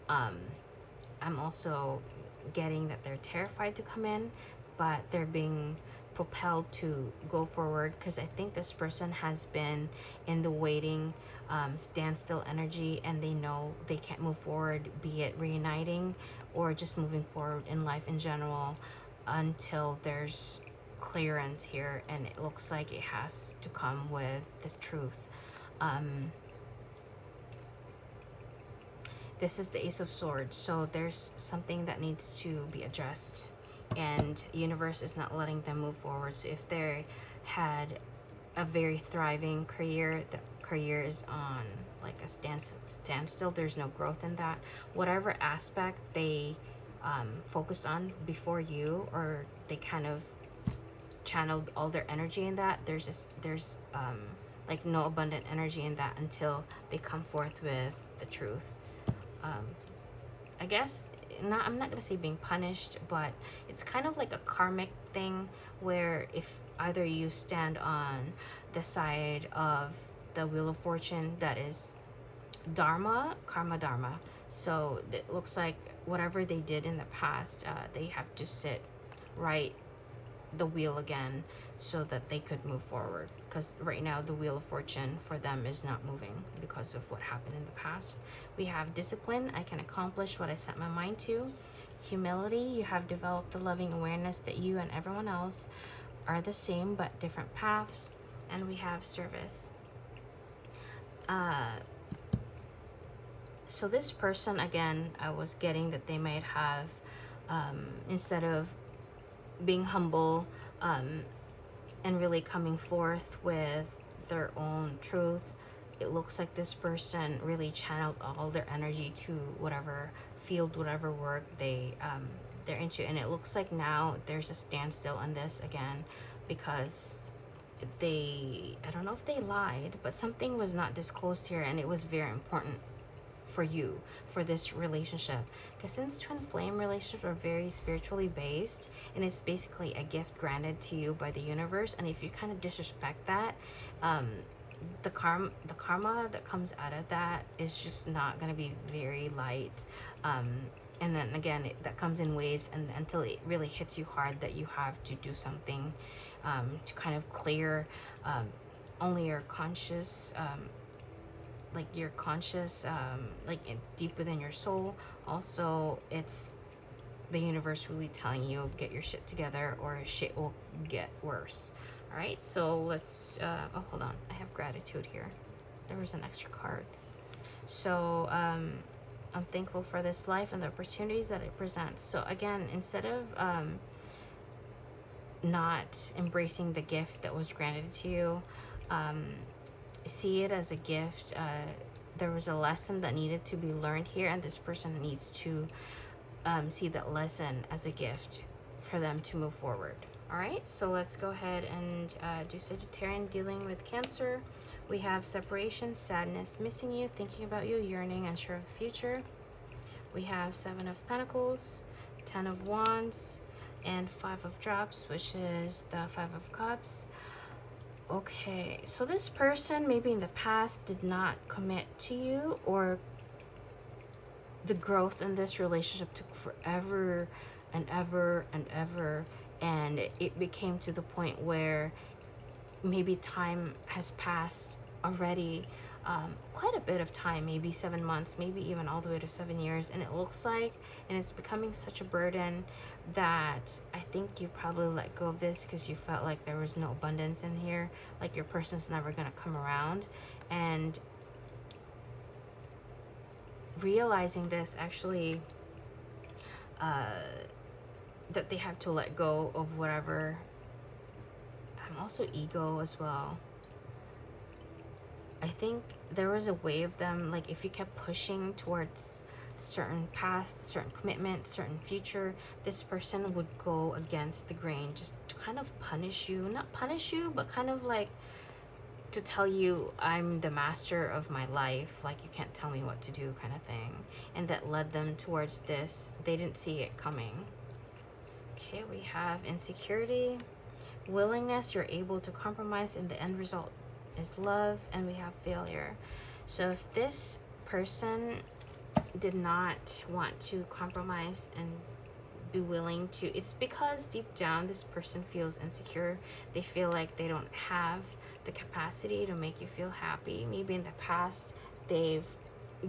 [SPEAKER 1] I'm also getting that they're terrified to come in, but they're being propelled to go forward, because I think this person has been in the waiting, standstill energy, and they know they can't move forward, be it reuniting or just moving forward in life in general, until there's clearance here. And it looks like it has to come with the truth. This is the Ace of Swords, so there's something that needs to be addressed, and universe is not letting them move forward. So if they had a very thriving career, the career is on like a standstill. There's no growth in that. Whatever aspect they focused on before you, or they kind of channeled all their energy in that, there's like no abundant energy in that until they come forth with the truth. I guess I'm not gonna say being punished, but it's kind of like a karmic thing, where if either you stand on the side of the Wheel of Fortune, that is karma dharma. So it looks like whatever they did in the past, they have to sit right the wheel again so that they could move forward, because right now the Wheel of Fortune for them is not moving because of what happened in the past. We have discipline. I can accomplish what I set my mind to. Humility. You have developed the loving awareness that you and everyone else are the same but different paths. And we have service. So this person, again, I was getting that they might have, instead of being humble and really coming forth with their own truth, it looks like this person really channeled all their energy to whatever field, whatever work they're into. And it looks like now there's a standstill on this again, because I don't know if they lied, but something was not disclosed here, and it was very important for you, for this relationship. Because since twin flame relationships are very spiritually based, and it's basically a gift granted to you by the universe, and if you kind of disrespect that, the karma that comes out of that is just not going to be very light. And then again, that comes in waves, and until it really hits you hard that you have to do something to kind of clear only your conscious, like deep within your soul. Also, it's the universe really telling you, get your shit together or shit will get worse. All right, so let's oh, hold on, I have gratitude here. There was an extra card. So I'm thankful for this life and the opportunities that it presents. So again, instead of not embracing the gift that was granted to you, see it as a gift. There was a lesson that needed to be learned here, and this person needs to see that lesson as a gift for them to move forward. All right, so let's go ahead and do Sagittarian dealing with Cancer. We have separation, sadness, missing you, thinking about you, yearning, unsure of the future. We have 7 of Pentacles, 10 of Wands, and 5 of Drops, which is the 5 of Cups. Okay, so this person maybe in the past did not commit to you, or the growth in this relationship took forever and ever and ever, and it became to the point where maybe time has passed already, quite a bit of time, maybe 7 months, maybe even all the way to 7 years, and it looks like, and it's becoming such a burden that I think you probably let go of this because you felt like there was no abundance in here, like your person's never gonna come around. And realizing this actually, that they have to let go of whatever. I'm also ego as well. I think there was a way of them, like if you kept pushing towards certain path, certain commitment, certain future, this person would go against the grain just to kind of punish you. Not punish you, but kind of like to tell you, I'm the master of my life, like you can't tell me what to do, kind of thing. And that led them towards this. They didn't see it coming. Okay, we have insecurity, willingness, you're able to compromise, and the end result is love. And we have failure. So if this person did not want to compromise and be willing to, it's because deep down this person feels insecure. They feel like they don't have the capacity to make you feel happy. Maybe in the past they've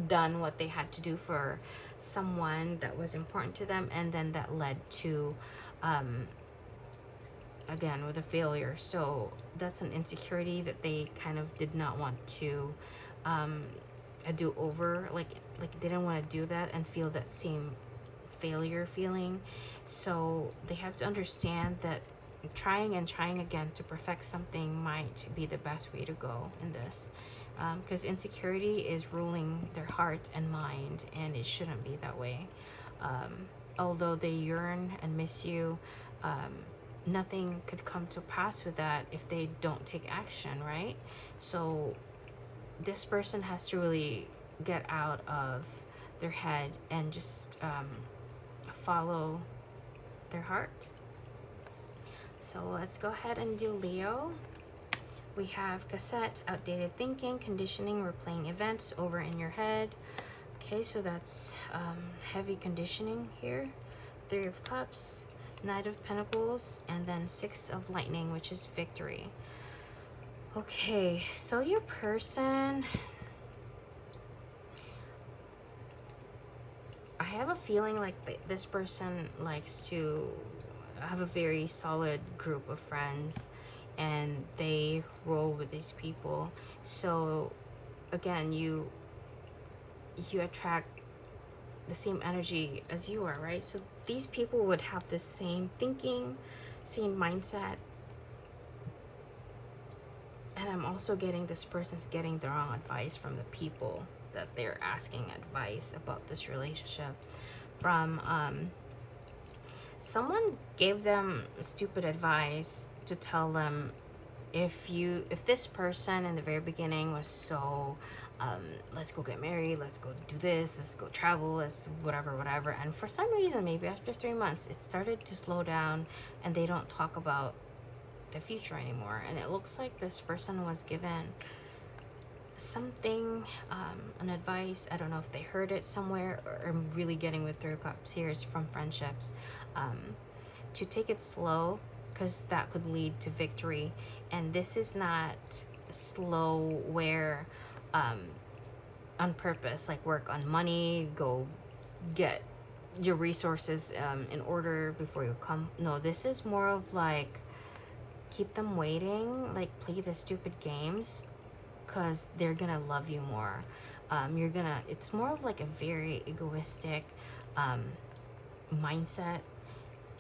[SPEAKER 1] done what they had to do for someone that was important to them, and then that led to again with a failure. So that's an insecurity that they kind of did not want to do over, like they didn't want to do that and feel that same failure feeling. So they have to understand that trying and trying again to perfect something might be the best way to go in this, because insecurity is ruling their heart and mind, and it shouldn't be that way. Although they yearn and miss you, nothing could come to pass with that if they don't take action, right? So this person has to really get out of their head and just follow their heart. So let's go ahead and do Leo. We have cassette, outdated thinking, conditioning, replaying events over in your head. Okay, so that's heavy conditioning here. 3 of Cups, Knight of Pentacles, and then 6 of Lightning, which is victory. Okay, so your person, I have a feeling like this person likes to have a very solid group of friends, and they roll with these people. So again, you attract the same energy as you are, right? So these people would have the same thinking, same mindset. And I'm also getting this person's getting the wrong advice from the people that they're asking advice about this relationship from. Someone gave them stupid advice to tell them, if this person in the very beginning was so let's go get married, let's go do this, let's go travel, let's whatever, and for some reason maybe after 3 months it started to slow down and they don't talk about the future anymore. And it looks like this person was given something, an advice. I don't know if they heard it somewhere, or I'm really getting with 3 of Cups here is from friendships, to take it slow, because that could lead to victory. And this is not slow where on purpose, like work on money, go get your resources in order before you come. No, this is more of like keep them waiting, like play the stupid games, because they're gonna love you more. It's more of like a very egoistic mindset.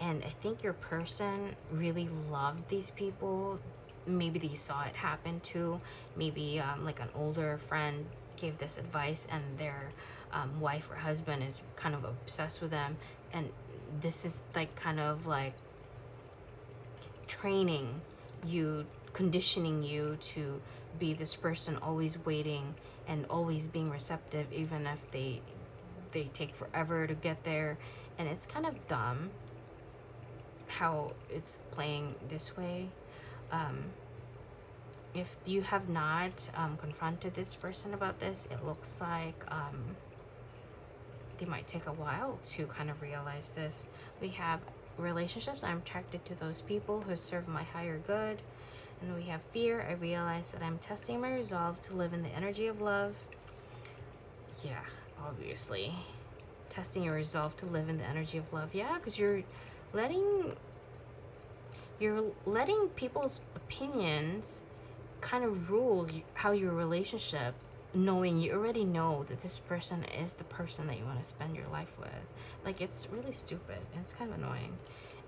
[SPEAKER 1] And I think your person really loved these people. Maybe they saw it happen too. Maybe like an older friend gave this advice, and their wife or husband is kind of obsessed with them. And this is like kind of like training you, conditioning you to be this person always waiting and always being receptive, even if they take forever to get there. And it's kind of dumb how it's playing this way. If you have not confronted this person about this, it looks like they might take a while to kind of realize this. We have relationships. I'm attracted to those people who serve my higher good. And we have fear. I realize that I'm testing my resolve to live in the energy of love. Yeah, obviously. Testing your resolve to live in the energy of love. Yeah, because you're letting people's opinions kind of rule how your relationship, knowing you already know that this person is the person that you want to spend your life with. Like, it's really stupid and it's kind of annoying.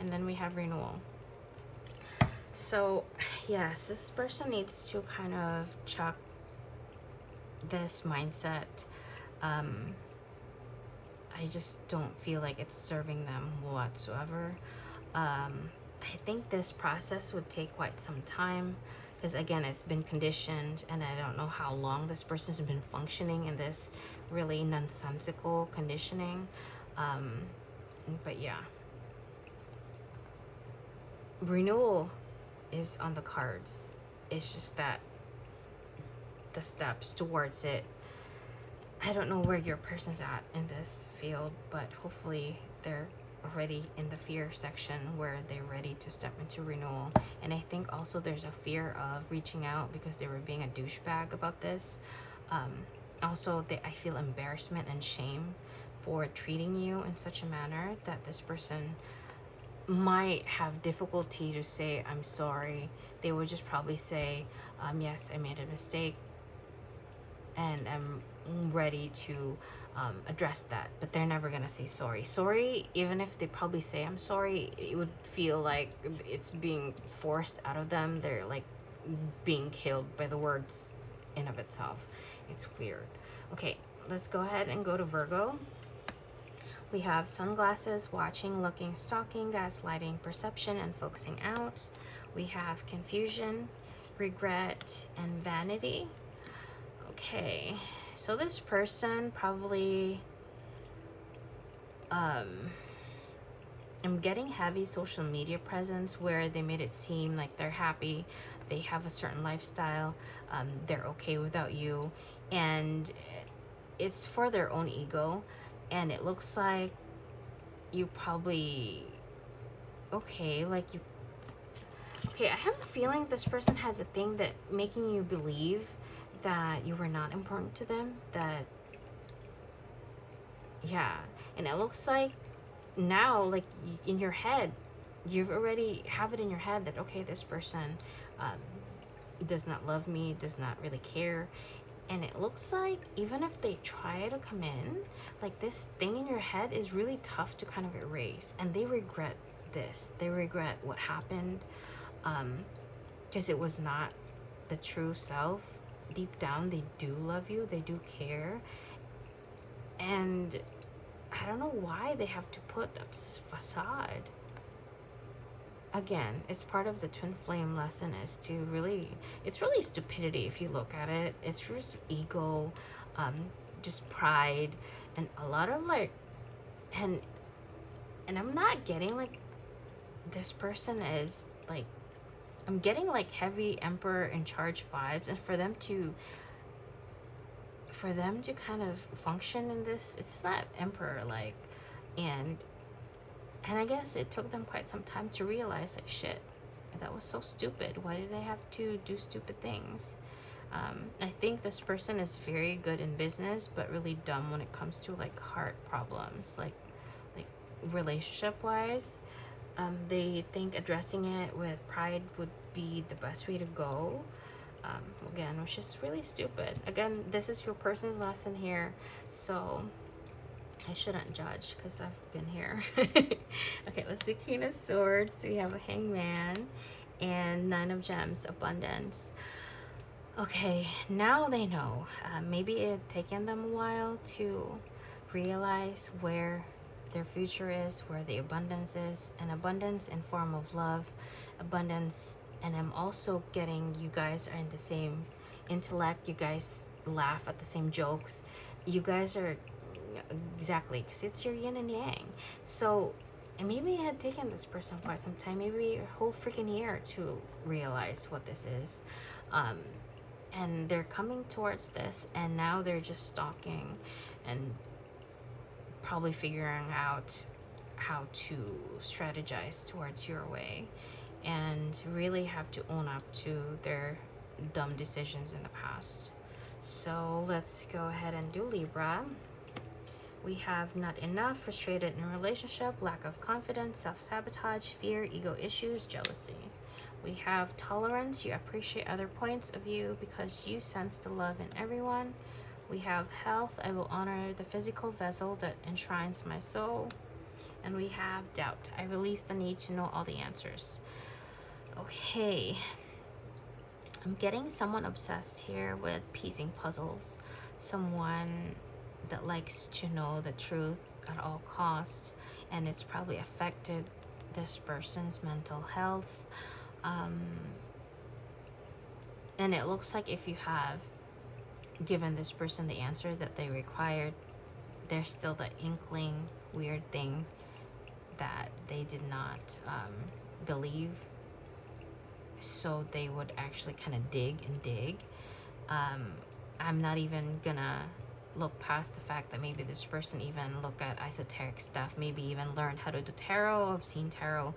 [SPEAKER 1] And then we have renewal. So yes, this person needs to kind of chuck this mindset. I just don't feel like it's serving them whatsoever. I think this process would take quite some time, because again, it's been conditioned, and I don't know how long this person's been functioning in this really nonsensical conditioning. But yeah, renewal is on the cards. It's just that the steps towards it, I don't know where your person's at in this field, but hopefully they're already in the fear section where they're ready to step into renewal. And I think also there's a fear of reaching out because they were being a douchebag about this. Also, I feel embarrassment and shame for treating you in such a manner that this person might have difficulty to say, I'm sorry. They would just probably say, yes, I made a mistake and I'm ready to address that, but they're never gonna say sorry. Even if they probably say I'm sorry, it would feel like it's being forced out of them. They're like being killed by the words in of itself. It's weird. Okay, let's go ahead and go to Virgo. We have sunglasses, watching, looking, stalking, gaslighting, perception, and focusing out. We have confusion, regret, and vanity. Okay, so this person probably, I'm getting heavy social media presence where they made it seem like they're happy, they have a certain lifestyle, they're okay without you, and it's for their own ego. And it looks like you probably, okay, I have a feeling this person has a thing that making you believe that you were not important to them, that, yeah. And it looks like now, like in your head, you've already have it in your head that, okay, this person does not love me, does not really care. And it looks like even if they try to come in, like this thing in your head is really tough to kind of erase. And they regret this. They regret what happened because it was not the true self. Deep down, they do love you. They do care. And I don't know why they have to put up this facade. Again, it's part of the twin flame lesson is to really, it's really stupidity if you look at it. It's just ego, just pride, and a lot of like, and I'm not getting like, this person is like, I'm getting like heavy emperor in charge vibes, and for them to kind of function in this, it's not emperor like, and I guess it took them quite some time to realize, like, shit, that was so stupid. Why did they have to do stupid things? I think this person is very good in business, but really dumb when it comes to, like, heart problems, like relationship-wise. They think addressing it with pride would be the best way to go. Again, which is really stupid. Again, this is your person's lesson here, so I shouldn't judge because I've been here. Okay, let's do Queen of Swords. We have a Hangman and Nine of Gems, abundance. Okay, now they know. Maybe it had taken them a while to realize where their future is, where the abundance is, and abundance in form of love, abundance. And I'm also getting you guys are in the same intellect. You guys laugh at the same jokes. You guys are exactly, because it's your yin and yang. So, and maybe it had taken this person quite some time, maybe a whole freaking year to realize what this is. And they're coming towards this, and now they're just stalking and probably figuring out how to strategize towards your way, and really have to own up to their dumb decisions in the past. So let's go ahead and do Libra. We have not enough, frustrated in a relationship, lack of confidence, self-sabotage, fear, ego issues, jealousy. We have tolerance, you appreciate other points of view because you sense the love in everyone. We have health, I will honor the physical vessel that enshrines my soul. And we have doubt, I release the need to know all the answers. Okay, I'm getting someone obsessed here with piecing puzzles. Someone that likes to know the truth at all costs, and it's probably affected this person's mental health. And it looks like if you have given this person the answer that they required, there's still that inkling, weird thing that they did not believe. so they would actually kind of dig and dig. I'm not even gonna look past the fact that maybe this person even look at esoteric stuff, maybe even learn how to do tarot. I've seen tarot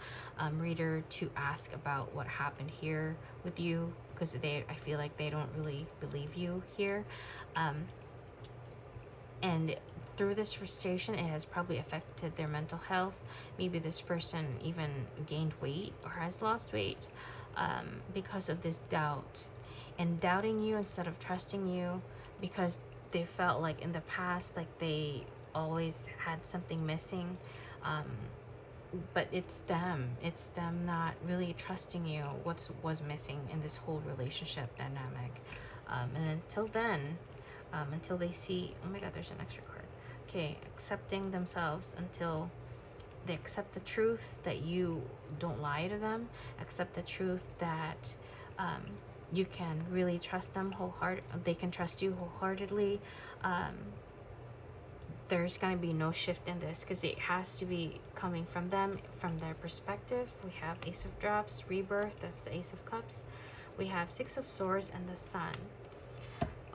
[SPEAKER 1] reader to ask about what happened here with you, because I feel like they don't really believe you here. And through this frustration, it has probably affected their mental health. Maybe this person even gained weight or has lost weight because of this doubt, and doubting you instead of trusting you, because they felt like in the past like they always had something missing. But it's them not really trusting you what was missing in this whole relationship dynamic. And until then, until they see, oh my god, there's an extra card. Okay, accepting themselves until they accept the truth that you don't lie to them, accept the truth that you can really trust them they can trust you wholeheartedly. There's going to be no shift in this, because it has to be coming from them, from their perspective. We have Ace of Drops, Rebirth, that's the Ace of Cups. We have Six of Swords and the Sun.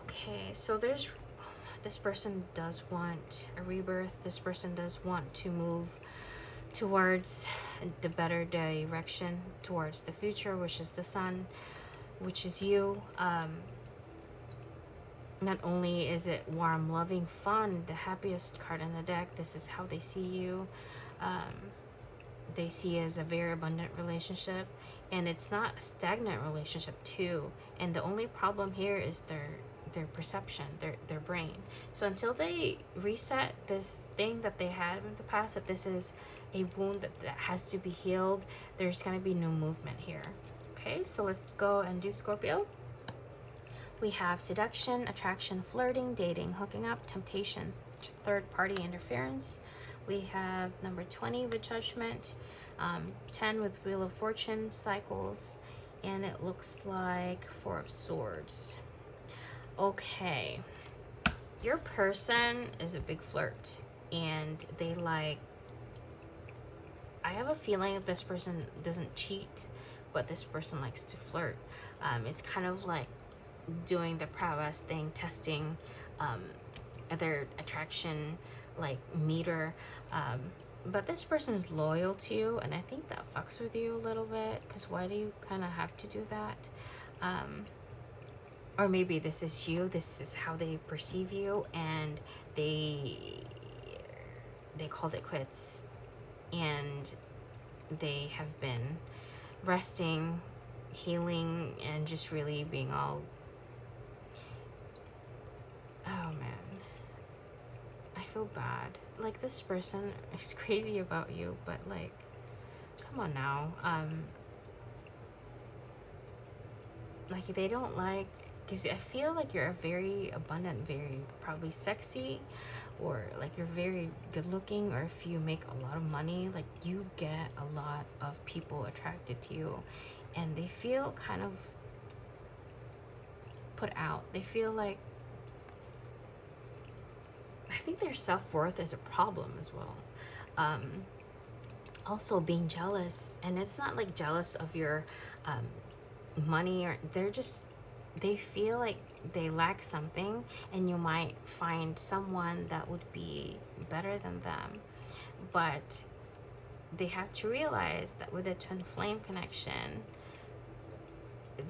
[SPEAKER 1] Okay, so this person does want a rebirth. This person does want to move towards the better direction, towards the future, which is the Sun, which is you. Not only is it warm, loving, fun, the happiest card in the deck, this is how they see you. They see it as a very abundant relationship, and it's not a stagnant relationship too. And the only problem here is their perception, their brain. So until they reset this thing that they had in the past, that this is a wound that has to be healed, there's going to be no movement here. Okay, so let's go and do Scorpio. We have seduction, attraction, flirting, dating, hooking up, temptation, third party interference. We have number 20 with judgment, 10 with Wheel of Fortune, cycles, and it looks like 4 of Swords. Okay, your person is a big flirt, and they like, I have a feeling that this person doesn't cheat, but this person likes to flirt. It's kind of like doing the prowess thing, testing their attraction like meter, but this person is loyal to you, and I think that fucks with you a little bit, because why do you kind of have to do that? Or maybe this is you, this is how they perceive you, and they called it quits, and they have been resting, healing, and just really being all, oh man, I feel bad. Like, this person is crazy about you, but like, come on now. Like, they don't like, because I feel like you're a very abundant, very probably sexy, or like you're very good looking, or if you make a lot of money, like you get a lot of people attracted to you, and they feel kind of put out. They feel like, I think their self-worth is a problem as well. Also being jealous, and it's not like jealous of your money, or they feel like they lack something, and you might find someone that would be better than them. But they have to realize that with a twin flame connection,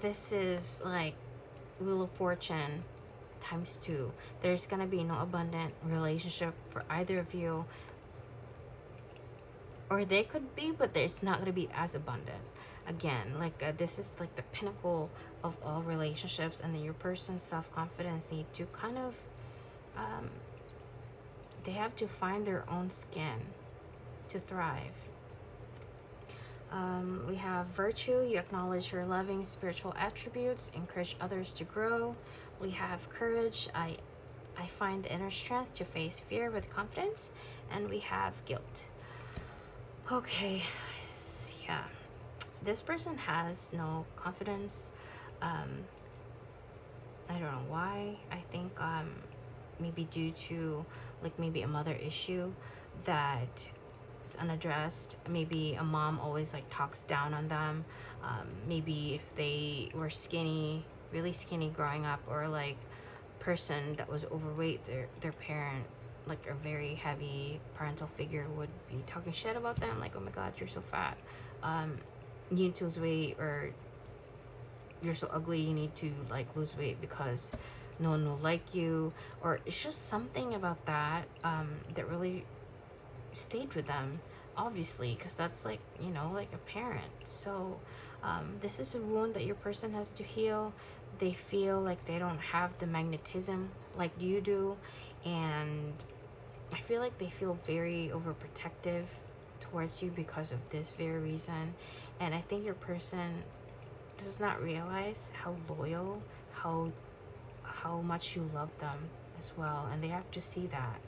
[SPEAKER 1] this is like Wheel of Fortune times 2. There's gonna be no abundant relationship for either of you, or they could be, but it's not gonna be as abundant. Again, like this is like the pinnacle of all relationships, and then your person's self-confidence need to kind of they have to find their own skin to thrive. We have virtue. You acknowledge your loving spiritual attributes, encourage others to grow. We have courage. I find the inner strength to face fear with confidence. And we have guilt. Okay, yeah. This person has no confidence. I don't know why. I think maybe due to like maybe a mother issue, that is unaddressed. Maybe a mom always like talks down on them. Maybe if they were skinny, really skinny growing up, or like person that was overweight, their parent, like a very heavy parental figure, would be talking shit about them, like, oh my god, you're so fat, you need to lose weight, or you're so ugly, you need to like lose weight because no one will like you. Or it's just something about that that really stayed with them, obviously, because that's like, you know, like a parent. So this is a wound that your person has to heal. They feel like they don't have the magnetism like you do, and I feel like they feel very overprotective towards you because of this very reason. And I think your person does not realize how loyal, how much you love them as well, and they have to see that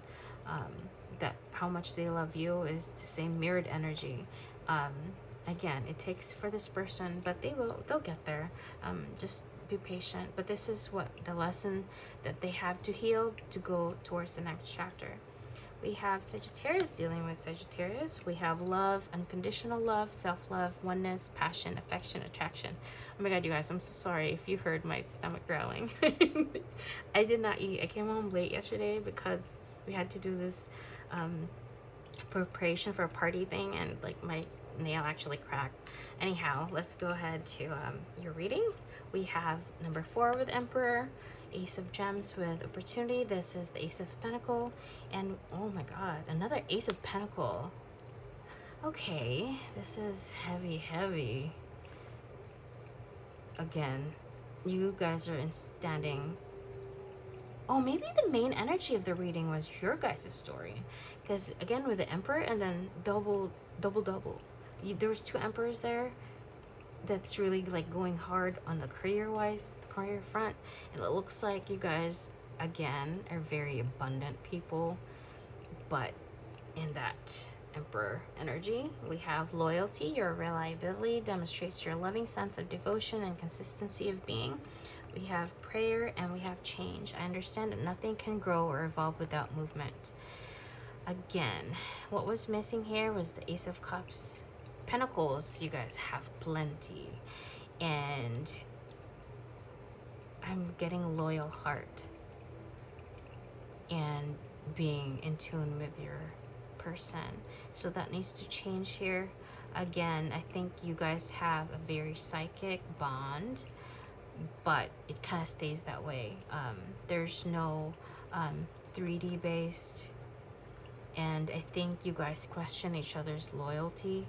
[SPEAKER 1] that how much they love you is the same mirrored energy. Again, it takes for this person, but they'll get there. Just be patient. But this is what the lesson that they have to heal to go towards the next chapter. We have Sagittarius dealing with Sagittarius. We have love, unconditional love, self-love, oneness, passion, affection, attraction. Oh my god, you guys, I'm so sorry if you heard my stomach growling. I did not eat. I came home late yesterday because we had to do this preparation for a party thing, and like my nail actually cracked. Anyhow, let's go ahead to your reading. We have number 4 with Emperor, Ace of Gems with opportunity. This is the Ace of Pentacle, and oh my god, another Ace of Pentacle. Okay, this is heavy. Again, you guys are in standing. Oh, maybe the main energy of the reading was your guys' story, because again with the Emperor and then double. There was 2 Emperors there. That's really like going hard on the career front, and it looks like you guys again are very abundant people. But in that Emperor energy, we have loyalty. Your reliability demonstrates your loving sense of devotion and consistency of being. We have prayer, and we have change. I understand that nothing can grow or evolve without movement. Again, what was missing here was the Ace of Cups. Pentacles, you guys have plenty, and I'm getting loyal heart and being in tune with your person. So that needs to change here. Again, I think you guys have a very psychic bond, but it kind of stays that way. There's no 3D based, and I think you guys question each other's loyalty.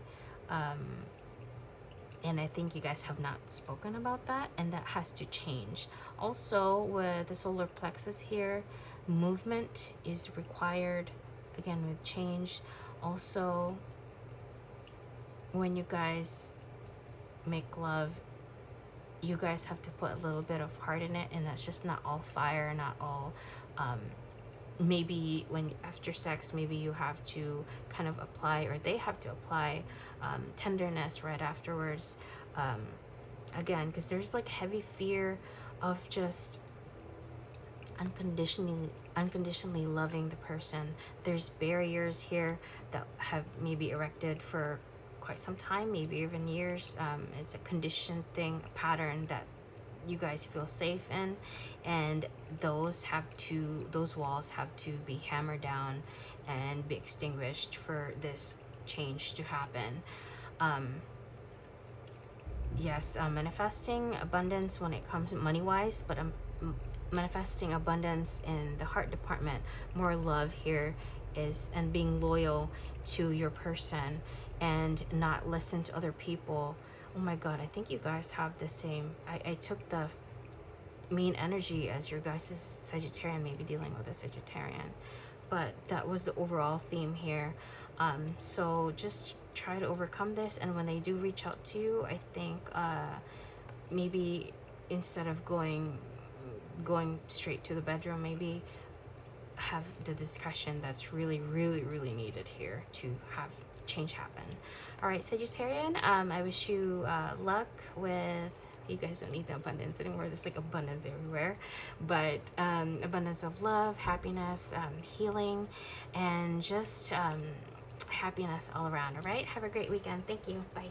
[SPEAKER 1] And I think you guys have not spoken about that, and that has to change. Also, with the solar plexus here, movement is required, again with change. Also, when you guys make love, you guys have to put a little bit of heart in it, and that's just not all fire, not all maybe when after sex, maybe you have to kind of apply, or they have to apply tenderness right afterwards. Again, because there's like heavy fear of just unconditionally loving the person. There's barriers here that have maybe erected for quite some time, maybe even years. It's a conditioned thing, a pattern that you guys feel safe in, and those walls have to be hammered down and be extinguished for this change to happen. Yes, manifesting abundance when it comes to money wise, but I'm manifesting abundance in the heart department. More love here is, and being loyal to your person and not listen to other people. Oh my god, I think you guys have the same. I took the main energy as your guys' Sagittarian, maybe dealing with a Sagittarian, but that was the overall theme here. So just try to overcome this, and when they do reach out to you, I think maybe instead of going straight to the bedroom, maybe have the discussion that's really needed here to have change happen. All right, Sagittarian, I wish you luck with, you guys don't need the abundance anymore, there's like abundance everywhere, but abundance of love, happiness, healing, and just happiness all around. All right, have a great weekend. Thank you. Bye.